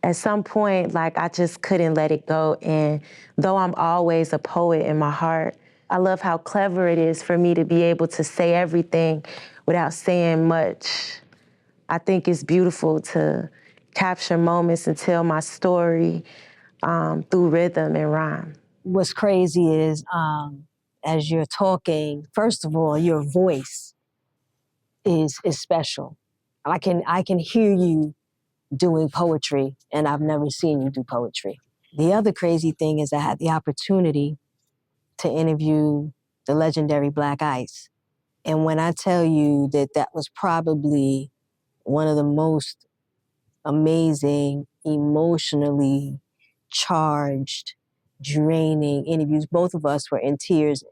at some point, like, I just couldn't let it go. And though I'm always a poet in my heart, I love how clever it is for me to be able to say everything without saying much. I think it's beautiful to capture moments and tell my story through rhythm and rhyme.
What's crazy is, as you're talking, first of all, your voice is special. I can hear you doing poetry, and I've never seen you do poetry. The other crazy thing is I had the opportunity to interview the legendary Black Ice. And when I tell you that that was probably one of the most amazing, emotionally charged, draining interviews, both of us were in tears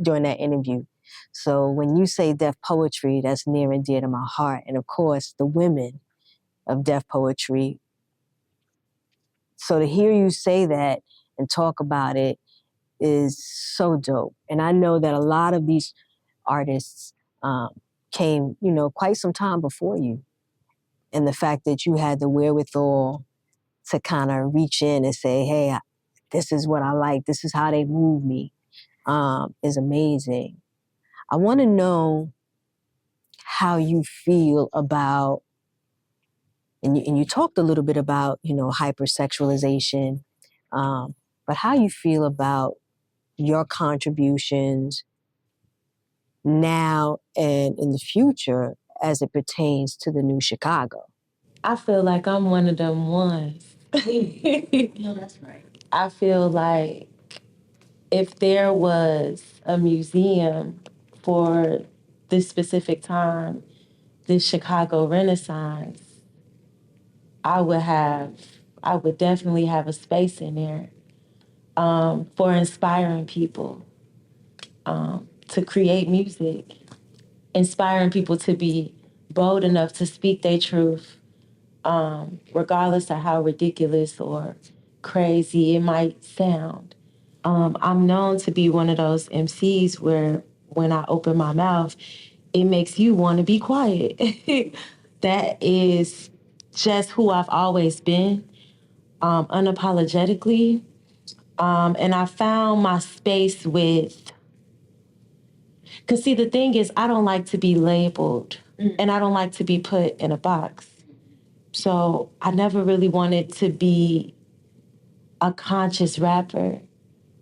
during that interview. So when you say deaf poetry, that's near and dear to my heart. And of course, the women of deaf poetry. So to hear you say that and talk about it is so dope. And I know that a lot of these artists came, quite some time before you. And the fact that you had the wherewithal to kind of reach in and say, hey, this is what I like, this is how they move me, is amazing. I want to know how you feel about, and you talked a little bit about, hypersexualization, but how you feel about your contributions now and in the future as it pertains to the new Chicago?
I feel like I'm one of them ones.
No, that's right.
I feel like if there was a museum for this specific time, this Chicago Renaissance, I would definitely have a space in there for inspiring people to create music, inspiring people to be bold enough to speak their truth, regardless of how ridiculous or crazy it might sound. I'm known to be one of those MCs where when I open my mouth, it makes you want to be quiet. That is just who I've always been, unapologetically. And I found my space with, because see, the thing is, I don't like to be labeled and I don't like to be put in a box. So I never really wanted to be a conscious rapper.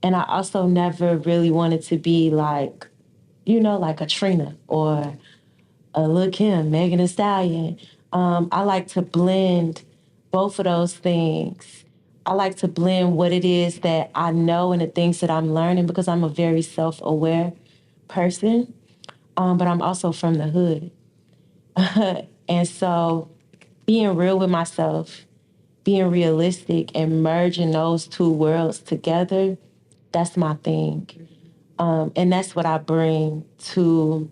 And I also never really wanted to be like, like a Trina or a Lil' Kim, Megan Thee Stallion. I like to blend both of those things. I like to blend what it is that I know and the things that I'm learning because I'm a very self-aware person, but I'm also from the hood. And so being real with myself, being realistic and merging those two worlds together, that's my thing. And that's what I bring to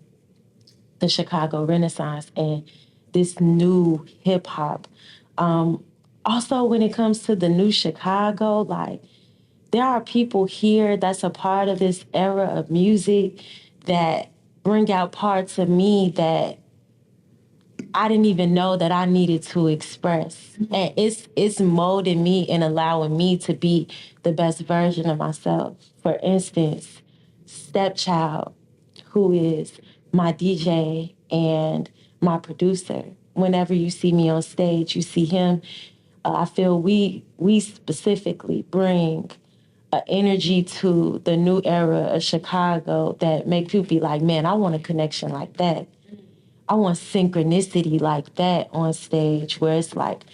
the Chicago Renaissance and this new hip hop. Also, when it comes to the new Chicago, like there are people here that's a part of this era of music that bring out parts of me that I didn't even know that I needed to express. And it's molding me and allowing me to be the best version of myself. For instance, Stepchild, who is my DJ and my producer. Whenever you see me on stage, you see him. I feel we specifically bring an energy to the new era of Chicago that make people be like, man, I want a connection like that. I want synchronicity like that on stage where it's like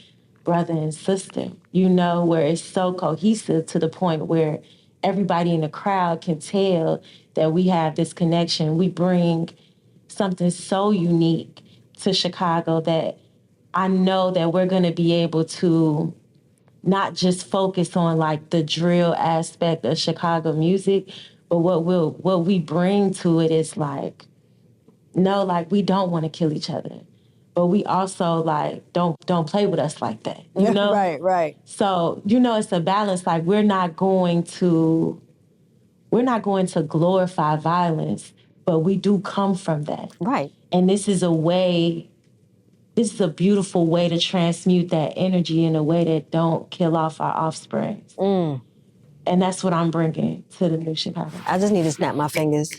brother and sister, where it's so cohesive to the point where everybody in the crowd can tell that we have this connection. We bring something so unique to Chicago that I know that we're going to be able to not just focus on like the drill aspect of Chicago music, but what we bring to it is like, no, like we don't want to kill each other, but we also like don't play with us like that,
Right.
So it's a balance. Like we're not going to glorify violence, but we do come from that,
Right.
And this is a beautiful way to transmute that energy in a way that don't kill off our offspring. And that's what I'm bringing to the new Chicago.
I just need to snap my fingers.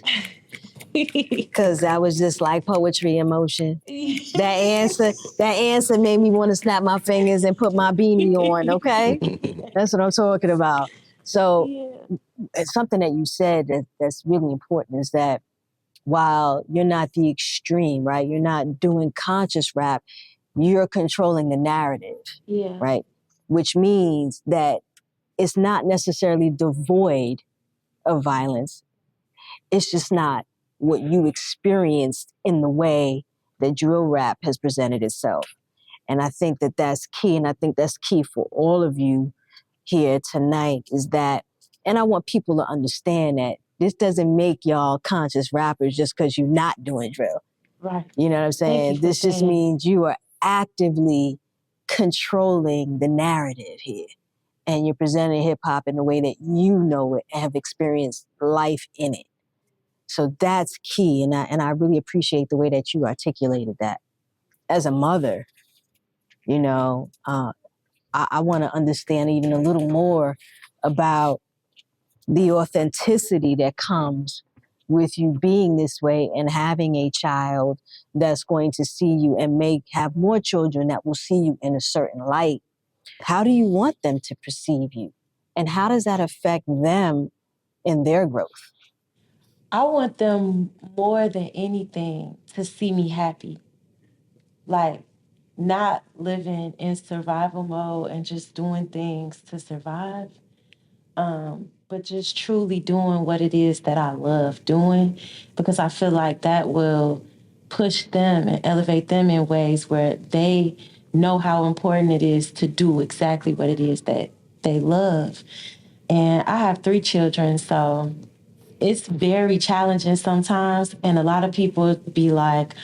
Because that was just like poetry in motion. That answer made me want to snap my fingers and put my beanie on, okay? That's what I'm talking about. So it's something that you said that's really important is that while you're not the extreme, right? You're not doing conscious rap, you're controlling the narrative, right? Which means that it's not necessarily devoid of violence. It's just not what you experienced in the way that drill rap has presented itself. And I think that that's key. And I think that's key for all of you here tonight is that, and I want people to understand that this doesn't make y'all conscious rappers just because you're not doing drill.
Right.
You know what I'm saying? This just means you are actively controlling the narrative here. And you're presenting hip hop in the way that you know it and have experienced life in it. So that's key, and I really appreciate the way that you articulated that. As a mother, I want to understand even a little more about the authenticity that comes with you being this way and having a child that's going to see you and have more children that will see you in a certain light. How do you want them to perceive you? And how does that affect them in their growth?
I want them more than anything to see me happy. Like, not living in survival mode and just doing things to survive, but just truly doing what it is that I love doing, because I feel like that will push them and elevate them in ways where they know how important it is to do exactly what it is that they love. And I have 3 children, so it's very challenging sometimes. And a lot of people be like,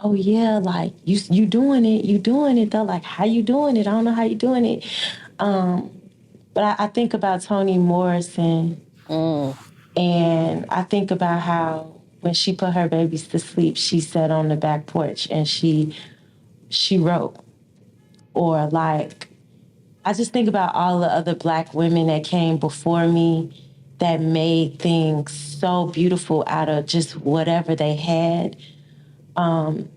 oh yeah, like you doing it, you doing it. They're like, how you doing it? I don't know how you doing it. But I think about Toni Morrison, and I think about how when she put her babies to sleep, she sat on the back porch and she wrote. Or like, I just think about all the other Black women that came before me that made things so beautiful out of just whatever they had. And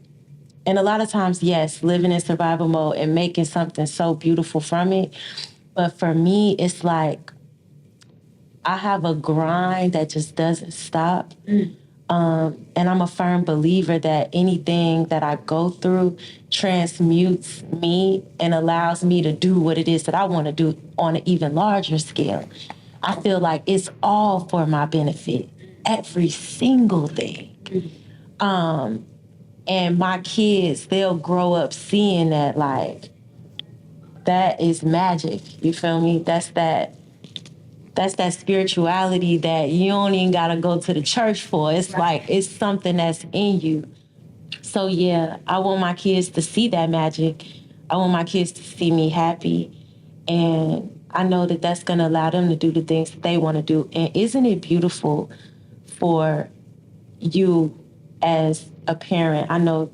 a lot of times, yes, living in survival mode and making something so beautiful from it. But for me, it's like I have a grind that just doesn't stop. And I'm a firm believer that anything that I go through transmutes me and allows me to do what it is that I want to do on an even larger scale. I feel like it's all for my benefit, every single thing. And my kids, they'll grow up seeing that, like, that is magic. You feel me? That's that spirituality that you don't even gotta go to the church for. It's like, it's something that's in you. So yeah, I want my kids to see that magic. I want my kids to see me happy. And I know that that's gonna allow them to do the things that they wanna do. And isn't it beautiful for you as a parent? I know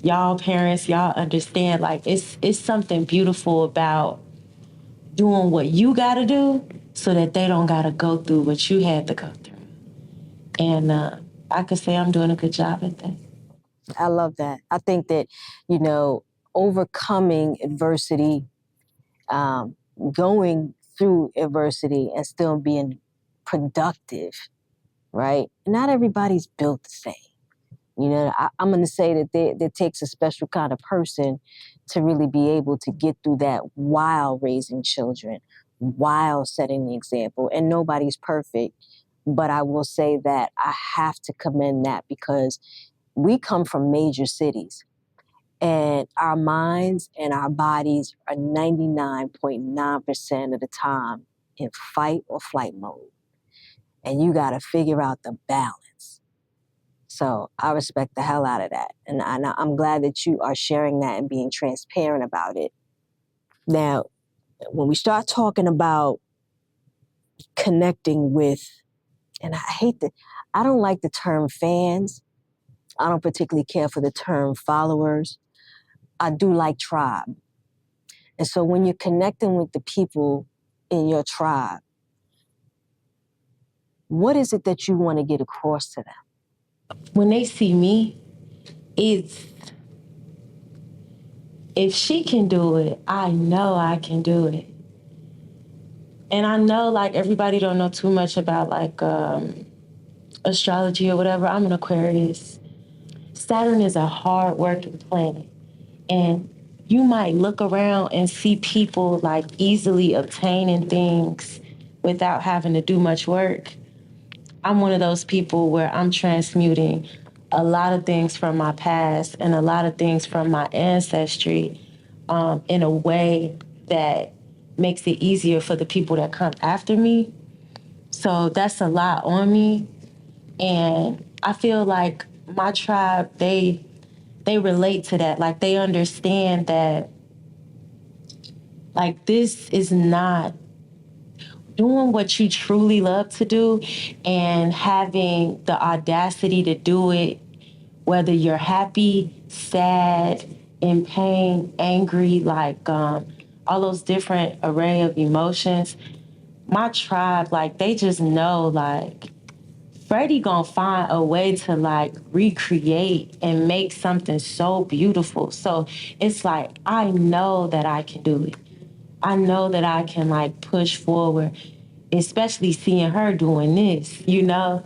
y'all parents, y'all understand, like, it's something beautiful about doing what you gotta do so that they don't gotta go through what you had to go through. And I could say I'm doing a good job at that.
I love that. I think that, you know, overcoming adversity, going through adversity and still being productive, right? Not everybody's built the same. You know, I'm going to say that there takes a special kind of person to really be able to get through that while raising children, while setting the example. And nobody's perfect. But I will say that I have to commend that because we come from major cities and our minds and our bodies are 99.9% of the time in fight or flight mode. And you got to figure out the balance. So I respect the hell out of that. And I'm glad that you are sharing that and being transparent about it. Now, when we start talking about connecting with, and I don't like the term fans. I don't particularly care for the term followers. I do like tribe. And so when you're connecting with the people in your tribe, what is it that you want to get across to them?
When they see me, it's, if she can do it, I know I can do it. And I know, like, everybody don't know too much about, like, astrology or whatever. I'm an Aquarius. Saturn is a hard-working planet. And you might look around and see people, like, easily obtaining things without having to do much work. I'm one of those people where I'm transmuting a lot of things from my past and a lot of things from my ancestry in a way that makes it easier for the people that come after me. So that's a lot on me. And I feel like my tribe, they relate to that. Like, they understand that, like, this is not doing what you truly love to do and having the audacity to do it, whether you're happy, sad, in pain, angry, like all those different array of emotions. My tribe, like, they just know, like, Freddie gonna find a way to, like, recreate and make something so beautiful. So it's like, I know that I can do it. I know that I can, like, push forward, especially seeing her doing this, you know?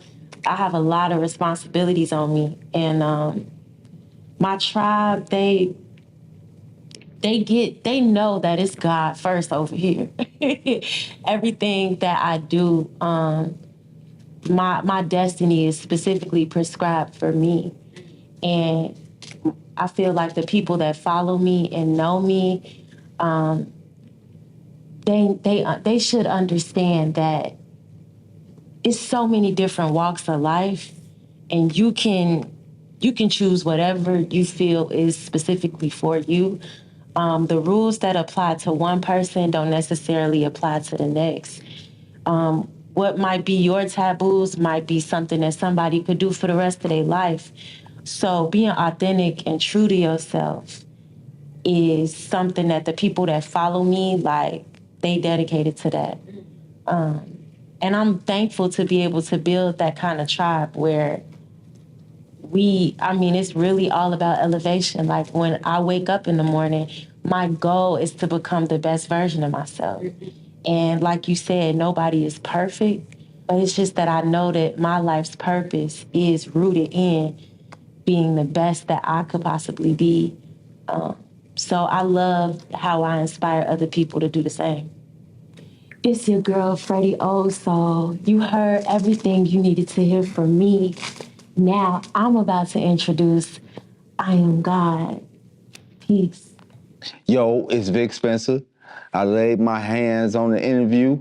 I have a lot of responsibilities on me. And my tribe, they know that it's God first over here. Everything that I do, my destiny is specifically prescribed for me. And I feel like the people that follow me and know me, they should understand that it's so many different walks of life, and you can choose whatever you feel is specifically for you. The rules that apply to one person don't necessarily apply to the next. What might be your taboos might be something that somebody could do for the rest of their life. So being authentic and true to yourself is something that the people that follow me, like, they dedicated to that. And I'm thankful to be able to build that kind of tribe where it's really all about elevation. Like, when I wake up in the morning, my goal is to become the best version of myself. And like you said, nobody is perfect, but it's just that I know that my life's purpose is rooted in being the best that I could possibly be. So I love how I inspire other people to do the same. It's your girl, Freddie Old Soul. You heard everything you needed to hear from me. Now I'm about to introduce IAMGAWD. Peace.
Yo, it's Vic Spencer. I laid my hands on the interview,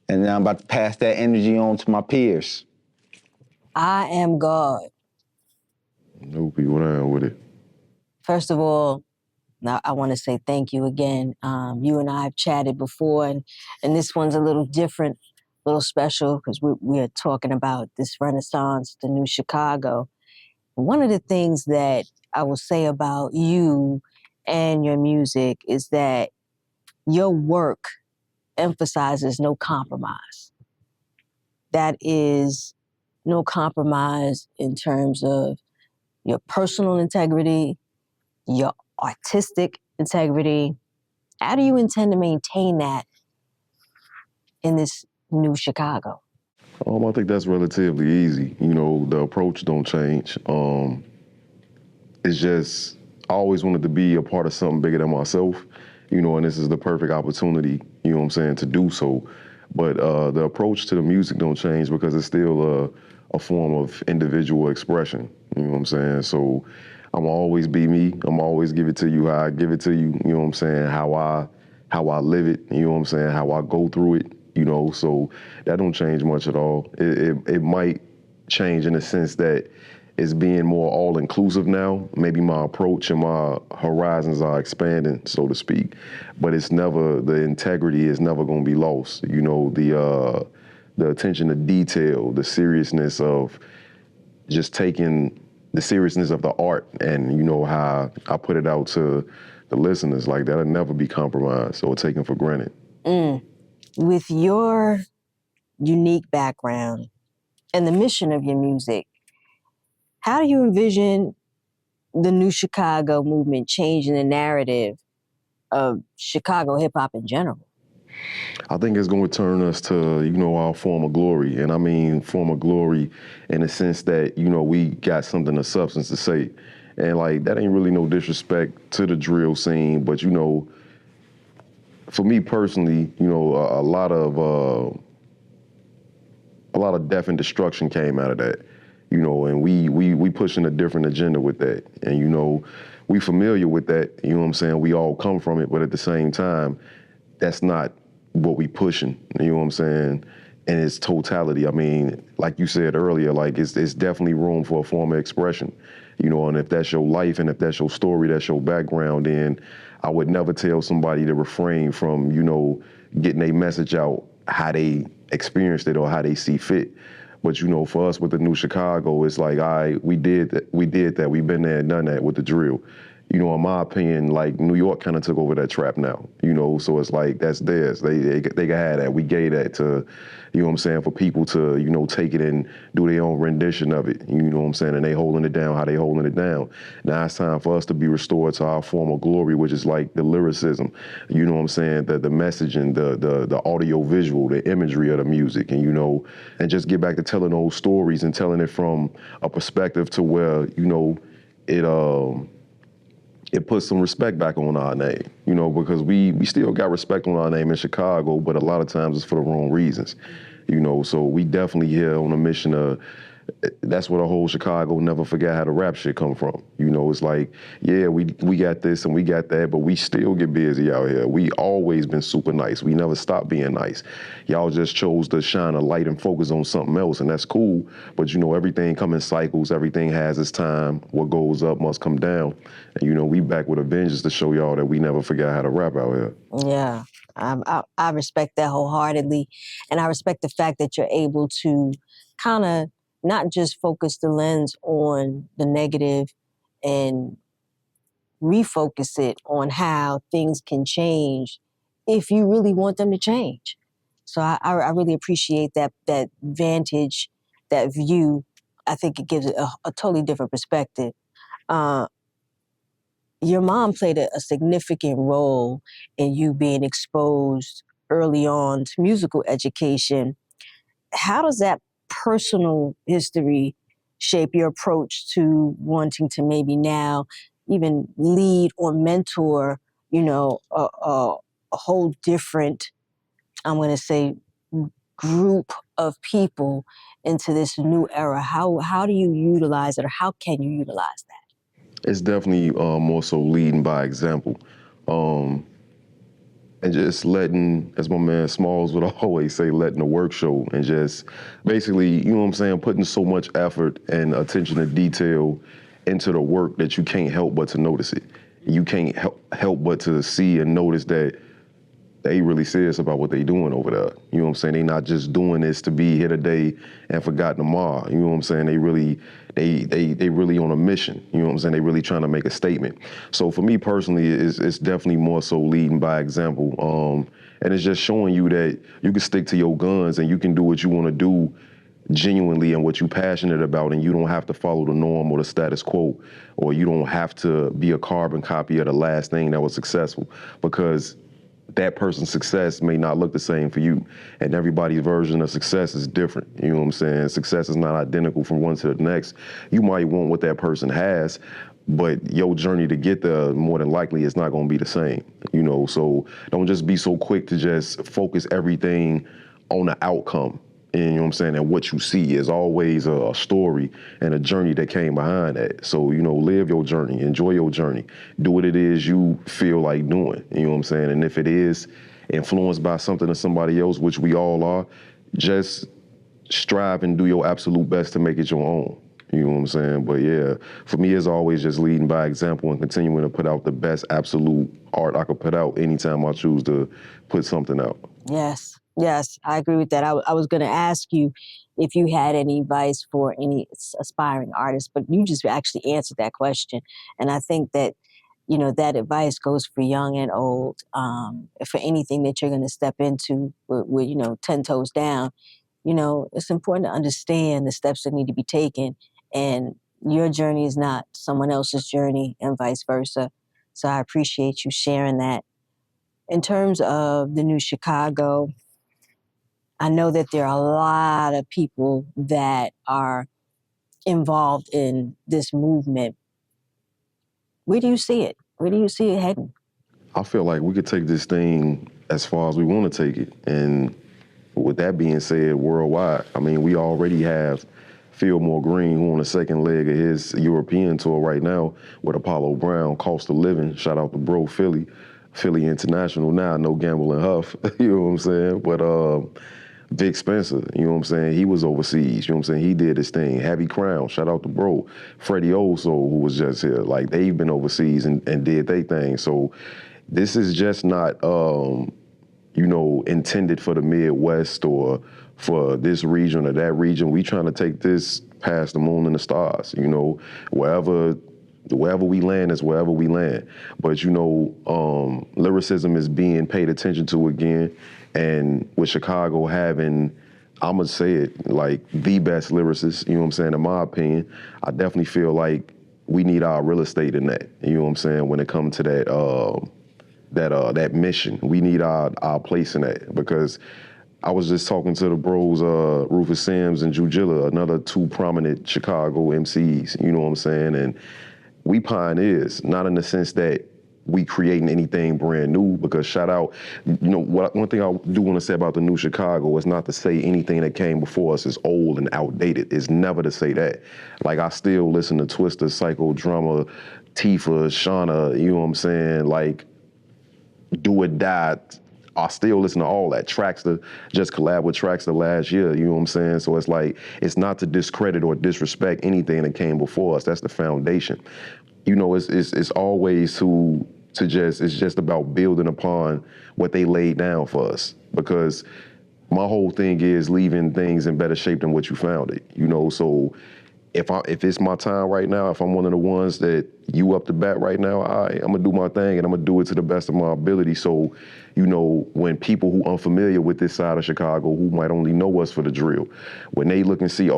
and now I'm about to pass that energy on to my peers.
I am God.
Nope, what down with it.
First of all, now I want to say thank you again. You and I have chatted before, and this one's a little different, a little special, because we are talking about this Renaissance, the new Chicago. One of the things that I will say about you and your music is that your work emphasizes no compromise. That is no compromise in terms of your personal integrity, your artistic integrity. How do you intend to maintain that in this new Chicago?
I think that's relatively easy. You know, the approach don't change. It's just, I always wanted to be a part of something bigger than myself, you know, and this is the perfect opportunity, you know what I'm saying, to do so. But the approach to the music don't change because it's still a form of individual expression, you know what I'm saying? So I'm always be me. I'm always give it to you how I give it to you, you know what I'm saying, how I live it, you know what I'm saying, how I go through it, you know, so that don't change much at all. It might change in the sense that it's being more all-inclusive now. Maybe my approach and my horizons are expanding, so to speak, but it's never, the integrity is never gonna be lost. You know, the attention to detail, the seriousness of just taking the seriousness of the art and, you know, how I put it out to the listeners, like that'll never be compromised or taken for granted.
With your unique background and the mission of your music, how do you envision the new Chicago movement changing the narrative of Chicago hip hop in general?
I think it's going to return us to, you know, our former glory. And I mean former glory in the sense that, you know, we got something of substance to say. And like, that ain't really no disrespect to the drill scene, but you know, for me personally, you know, a lot of death and destruction came out of that, you know, and we pushing a different agenda with that. And, you know, we familiar with that, you know what I'm saying? We all come from it, but at the same time, that's not what we pushing, you know what I'm saying? In its totality. I mean, like you said earlier, like it's definitely room for a form of expression, you know, and if that's your life and if that's your story, that's your background, then I would never tell somebody to refrain from, you know, getting a message out how they experienced it or how they see fit. But, you know, for us with the new Chicago, it's like, all right, we did that. We've been there and done that with the drill. you know, in my opinion, like New York kind of took over that trap now, you know, so it's like, that's theirs. They can have that. We gave that to, you know what I'm saying, for people to, you know, take it and do their own rendition of it, you know what I'm saying, and they holding it down how they holding it down. Now it's time for us to be restored to our former glory, which is like the lyricism, you know what I'm saying, the messaging, the audio visual, the imagery of the music, and, you know, and just get back to telling those stories and telling it from a perspective to where, you know, it puts some respect back on our name, you know, because we still got respect on our name in Chicago, but a lot of times it's for the wrong reasons, you know, so we definitely here on a mission of, that's where the whole Chicago never forget how the rap shit come from. You know, it's like, yeah, we got this and we got that, but we still get busy out here. We always been super nice. We never stopped being nice. Y'all just chose to shine a light and focus on something else, and that's cool. But you know, everything come in cycles. Everything has its time. What goes up must come down. And you know, we back with a vengeance to show y'all that we never forgot how to rap out here.
Yeah, I respect that wholeheartedly. And I respect the fact that you're able to kind of not just focus the lens on the negative and refocus it on how things can change if you really want them to change. So I really appreciate that vantage, that view. I think it gives it a totally different perspective. Your mom played a significant role in you being exposed early on to musical education. How does that personal history shape your approach to wanting to maybe now even lead or mentor, you know, a whole different, I'm going to say, group of people into this new era? How do you utilize it, or how can you utilize that?
It's definitely more so leading by example. And just letting, as my man Smalls would always say, letting the work show, and just basically, you know what I'm saying, putting so much effort and attention to detail into the work that you can't help but to notice it. You can't help but to see and notice that they really serious about what they doing over there. You know what I'm saying? They not just doing this to be here today and forgotten tomorrow. You know what I'm saying? They really on a mission. You know what I'm saying? They really trying to make a statement. So for me personally, it's definitely more so leading by example. And it's just showing you that you can stick to your guns and you can do what you want to do genuinely and what you're passionate about, and you don't have to follow the norm or the status quo, or you don't have to be a carbon copy of the last thing that was successful, because that person's success may not look the same for you. And everybody's version of success is different. You know what I'm saying? Success is not identical from one to the next. You might want what that person has, but your journey to get there, more than likely, is not going to be the same. You know, so don't just be so quick to just focus everything on the outcome. And you know what I'm saying? And what you see is always a story and a journey that came behind that. So, you know, live your journey, enjoy your journey, do what it is you feel like doing. You know what I'm saying? And if it is influenced by something or somebody else, which we all are, just strive and do your absolute best to make it your own. You know what I'm saying? But yeah, for me, it's always just leading by example and continuing to put out the best absolute art I could put out anytime I choose to put something out.
Yes, I agree with that. I was going to ask you if you had any advice for any aspiring artists, but you just actually answered that question. And I think that, you know, that advice goes for young and old. For anything that you're going to step into with, you know, 10 toes down, you know, it's important to understand the steps that need to be taken. And your journey is not someone else's journey, and vice versa. So I appreciate you sharing that. In terms of the new Chicago, I know that there are a lot of people that are involved in this movement. Where do you see it? Where do you see it heading?
I feel like we could take this thing as far as we want to take it. And with that being said, worldwide, I mean, we already have Philmore Greene, who on the second leg of his European tour right now with Apollo Brown, Cost of Living. Shout out to bro Philly International now, no gambling huff. You know what I'm saying? But Vic Spencer, you know what I'm saying? He was overseas, you know what I'm saying? He did his thing. Heavy Crown, shout out to bro. Freddie Old Soul, who was just here. Like, they've been overseas and did their thing. So this is just not, you know, intended for the Midwest or for this region or that region. We trying to take this past the moon and the stars, you know, wherever wherever we land is wherever we land. But lyricism is being paid attention to again, and with Chicago having, I'm gonna say it, like the best lyricist, you know what I'm saying, in my opinion, I definitely feel like we need our real estate in that, you know what I'm saying, when it comes to that mission. We need our place in that, because I was just talking to the bros, Rufus Sims and Jujilla, another two prominent Chicago MCs, you know what I'm saying? And we pioneers, not in the sense that we creating anything brand new, because shout out, one thing I do want to say about the new Chicago is not to say anything that came before us is old and outdated. It's never to say that. Like, I still listen to Twista, Psychodrama, Tifa, Shauna, you know what I'm saying? Like, Do Or Die. I still listen to all that. Traxter just collabed with Traxter last year, you know what I'm saying? So it's like, it's not to discredit or disrespect anything that came before us. That's the foundation. It's always it's just about building upon what they laid down for us. Because my whole thing is leaving things in better shape than what you found it, so if it's my time right now, if I'm one of the ones that you up the bat right now, I'm gonna do my thing and I'm gonna do it to the best of my ability. So, when people who unfamiliar with this side of Chicago, who might only know us for the drill, when they look and see,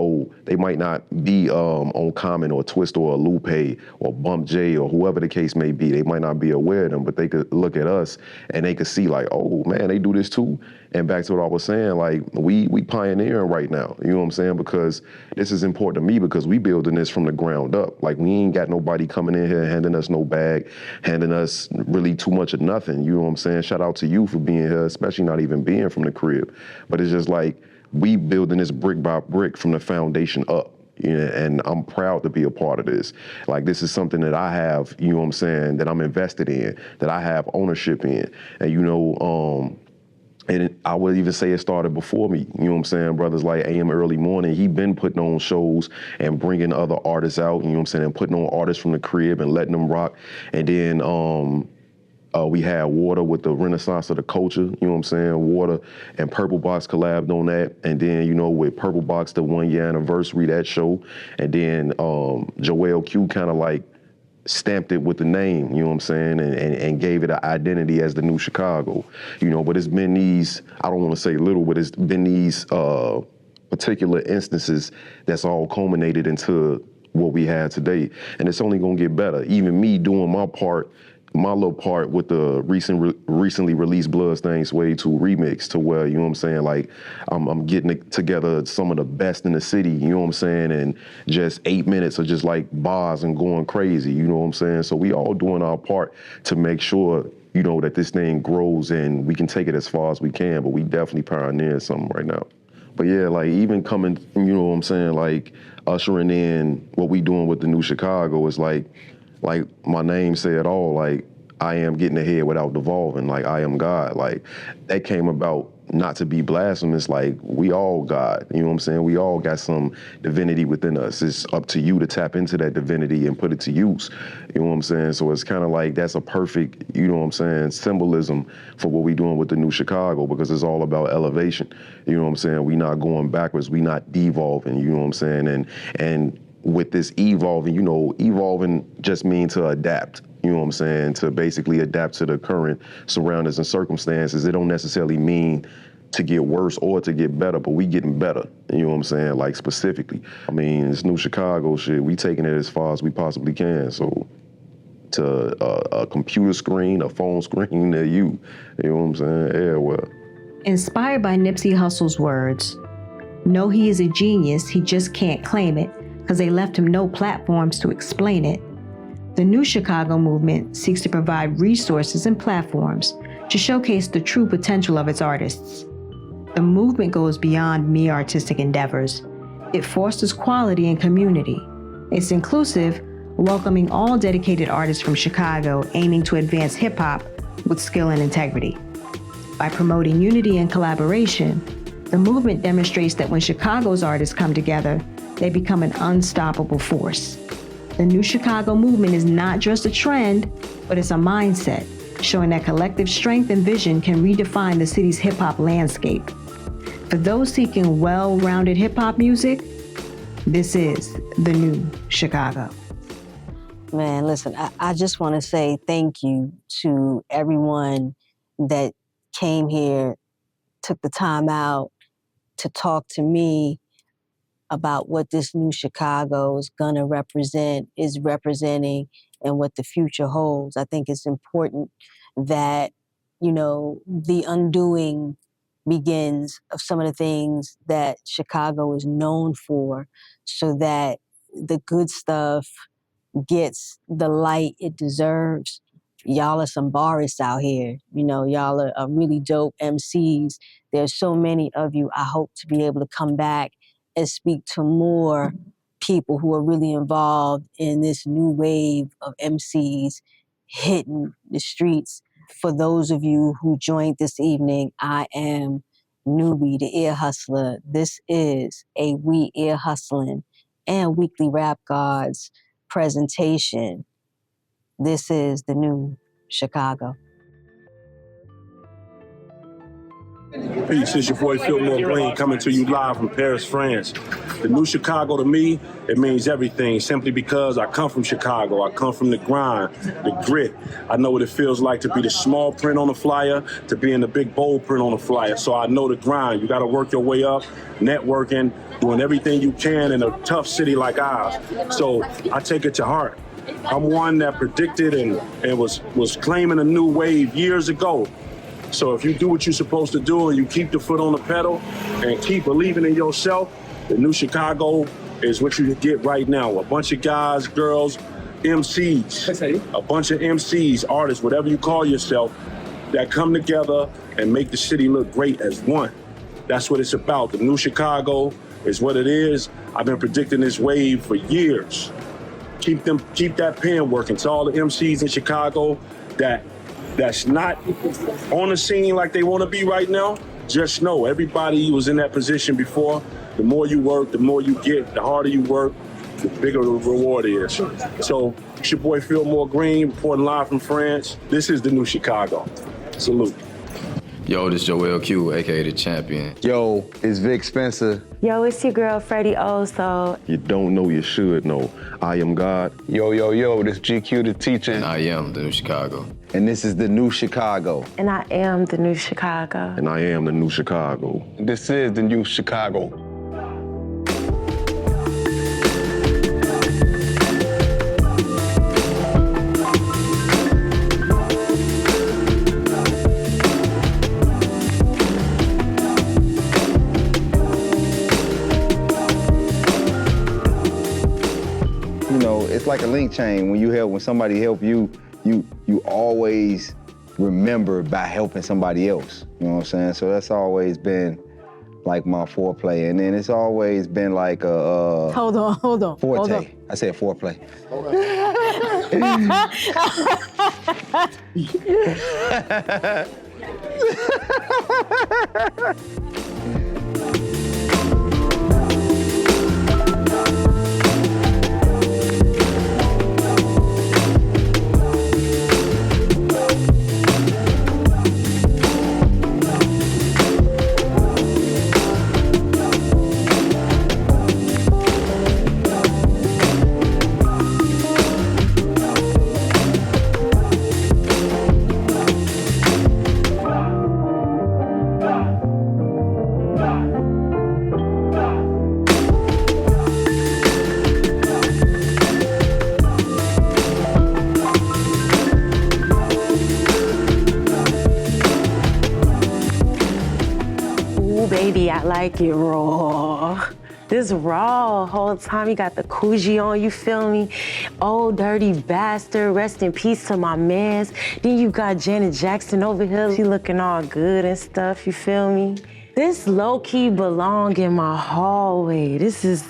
they might not be on Common or Twist or Lupe or Bump J or whoever the case may be, they might not be aware of them, but they could look at us and they could see like, oh man, they do this too. And back to what I was saying, like we pioneering right now, you know what I'm saying? Because this is important to me, because we building this from the ground up. Like, we ain't got nobody coming in here handing us no bag, handing us really too much of nothing, you know what I'm saying? Shout out to you for being here, especially not even being from the crib. But it's just like, we building this brick by brick from the foundation up. And I'm proud to be a part of this. Like, this is something that I have, you know what I'm saying, that I'm invested in, that I have ownership in. And and I would even say it started before me, you know what I'm saying? Brothers like AM Early Morning, he been putting on shows and bringing other artists out, you know what I'm saying, and putting on artists from the crib and letting them rock. And then we had Water with the Renaissance of the Culture, you know what I'm saying? Water and Purple Box collabed on that. And then, with Purple Box, the 1 year anniversary, that show. And then Joel Q kind of like stamped it with the name, you know what I'm saying, and gave it an identity as the new Chicago, but it's been these, I don't want to say little, but it's been these particular instances that's all culminated into what we have today. And it's only gonna get better. Even me doing my little part with the recently released Bloodstained Suede 2 remix, to where, you know what I'm saying, like, I'm getting together some of the best in the city, you know what I'm saying, and just 8 minutes of just like bars and going crazy, you know what I'm saying? So we all doing our part to make sure, that this thing grows and we can take it as far as we can, but we definitely pioneering something right now. But yeah, like, even coming, you know what I'm saying, like, ushering in what we doing with the new Chicago is like my name said all, like, I am getting ahead without devolving, like, I am God. Like, that came about not to be blasphemous, like, we all God, you know what I'm saying? We all got some divinity within us. It's up to you to tap into that divinity and put it to use, you know what I'm saying? So it's kind of like, that's a perfect, you know what I'm saying, symbolism for what we doing with the new Chicago, because it's all about elevation, you know what I'm saying? We not going backwards, we not devolving, you know what I'm saying? And with this evolving, evolving just means to adapt, you know what I'm saying, to basically adapt to the current surroundings and circumstances. It don't necessarily mean to get worse or to get better, but we getting better, you know what I'm saying, like, specifically. I mean, this new Chicago shit, we taking it as far as we possibly can, so to a computer screen, a phone screen, to you know what I'm saying, everywhere.
Inspired by Nipsey Hussle's words, "No, he is a genius, he just can't claim it, because they left him no platforms to explain it." The New Chicago movement seeks to provide resources and platforms to showcase the true potential of its artists. The movement goes beyond mere artistic endeavors. It fosters quality and community. It's inclusive, welcoming all dedicated artists from Chicago, aiming to advance hip-hop with skill and integrity. By promoting unity and collaboration, the movement demonstrates that when Chicago's artists come together, they become an unstoppable force. The New Chicago movement is not just a trend, but it's a mindset, showing that collective strength and vision can redefine the city's hip-hop landscape. For those seeking well-rounded hip-hop music, this is the New Chicago.
Man, listen, I just want to say thank you to everyone that came here, took the time out to talk to me about what this new Chicago is gonna represent, is representing, and what the future holds. I think it's important that, you know, the undoing begins of some of the things that Chicago is known for, so that the good stuff gets the light it deserves. Y'all are some barists out here. You know, y'all are really dope MCs. There's so many of you. I hope to be able to come back and speak to more people who are really involved in this new wave of MCs hitting the streets. For those of you who joined this evening, I am Newbie, the ear hustler. This is a We Ear Hustling and Weekly Rap Gods presentation. This is the new Chicago.
Peace, it's your boy Philmore Greene coming to you live from Paris, France. The new Chicago to me, it means everything simply because I come from Chicago. I come from the grind, the grit. I know what it feels like to be the small print on the flyer, to be in the big bold print on the flyer. So I know the grind. You got to work your way up, networking, doing everything you can in a tough city like ours. So I take it to heart. I'm one that predicted and was claiming a new wave years ago. So if you do what you're supposed to do and you keep the foot on the pedal and keep believing in yourself, the new Chicago is what you get right now. A bunch of guys, girls, MCs, a bunch of MCs, artists, whatever you call yourself, that come together and make the city look great as one. That's what it's about. The new Chicago is what it is. I've been predicting this wave for years. Keep that pen working. To all the MCs in Chicago that's not on the scene like they want to be right now, just know everybody was in that position before. The more you work, the more you get, the harder you work, the bigger the reward is. So it's your boy Philmore Greene reporting live from France. This is the new Chicago. Salute.
Yo, this Joel Q, aka The Champion.
Yo, it's Vic Spencer.
Yo, it's your girl, Freddie Old Soul.
You don't know, you should know. IAMGAWD.
Yo, this GQ Tha Teacha.
And I am the new Chicago.
And this is the new Chicago.
And I am the new Chicago.
And I am the new Chicago.
This is the new Chicago.
You know, it's like a link chain. When somebody help you, you always remember by helping somebody else. You know what I'm saying? So that's always been like my foreplay. And then it's always been like a
Hold on.
forte.
Hold on.
I said foreplay.
Baby, I like it raw. This raw whole time. You got the Coogee on, you feel me? Old dirty bastard, rest in peace to my mans. Then you got Janet Jackson over here. She looking all good and stuff, you feel me? This low-key belong in my hallway. This is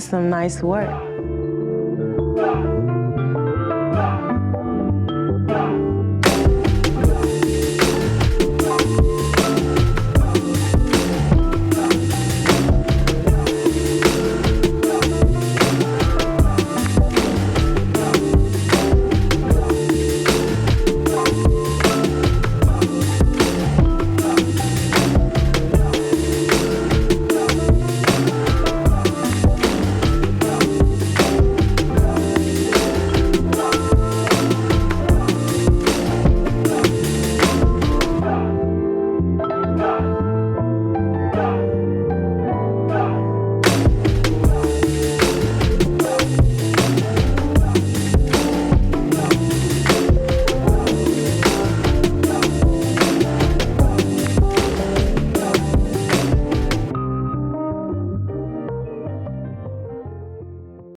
some nice work.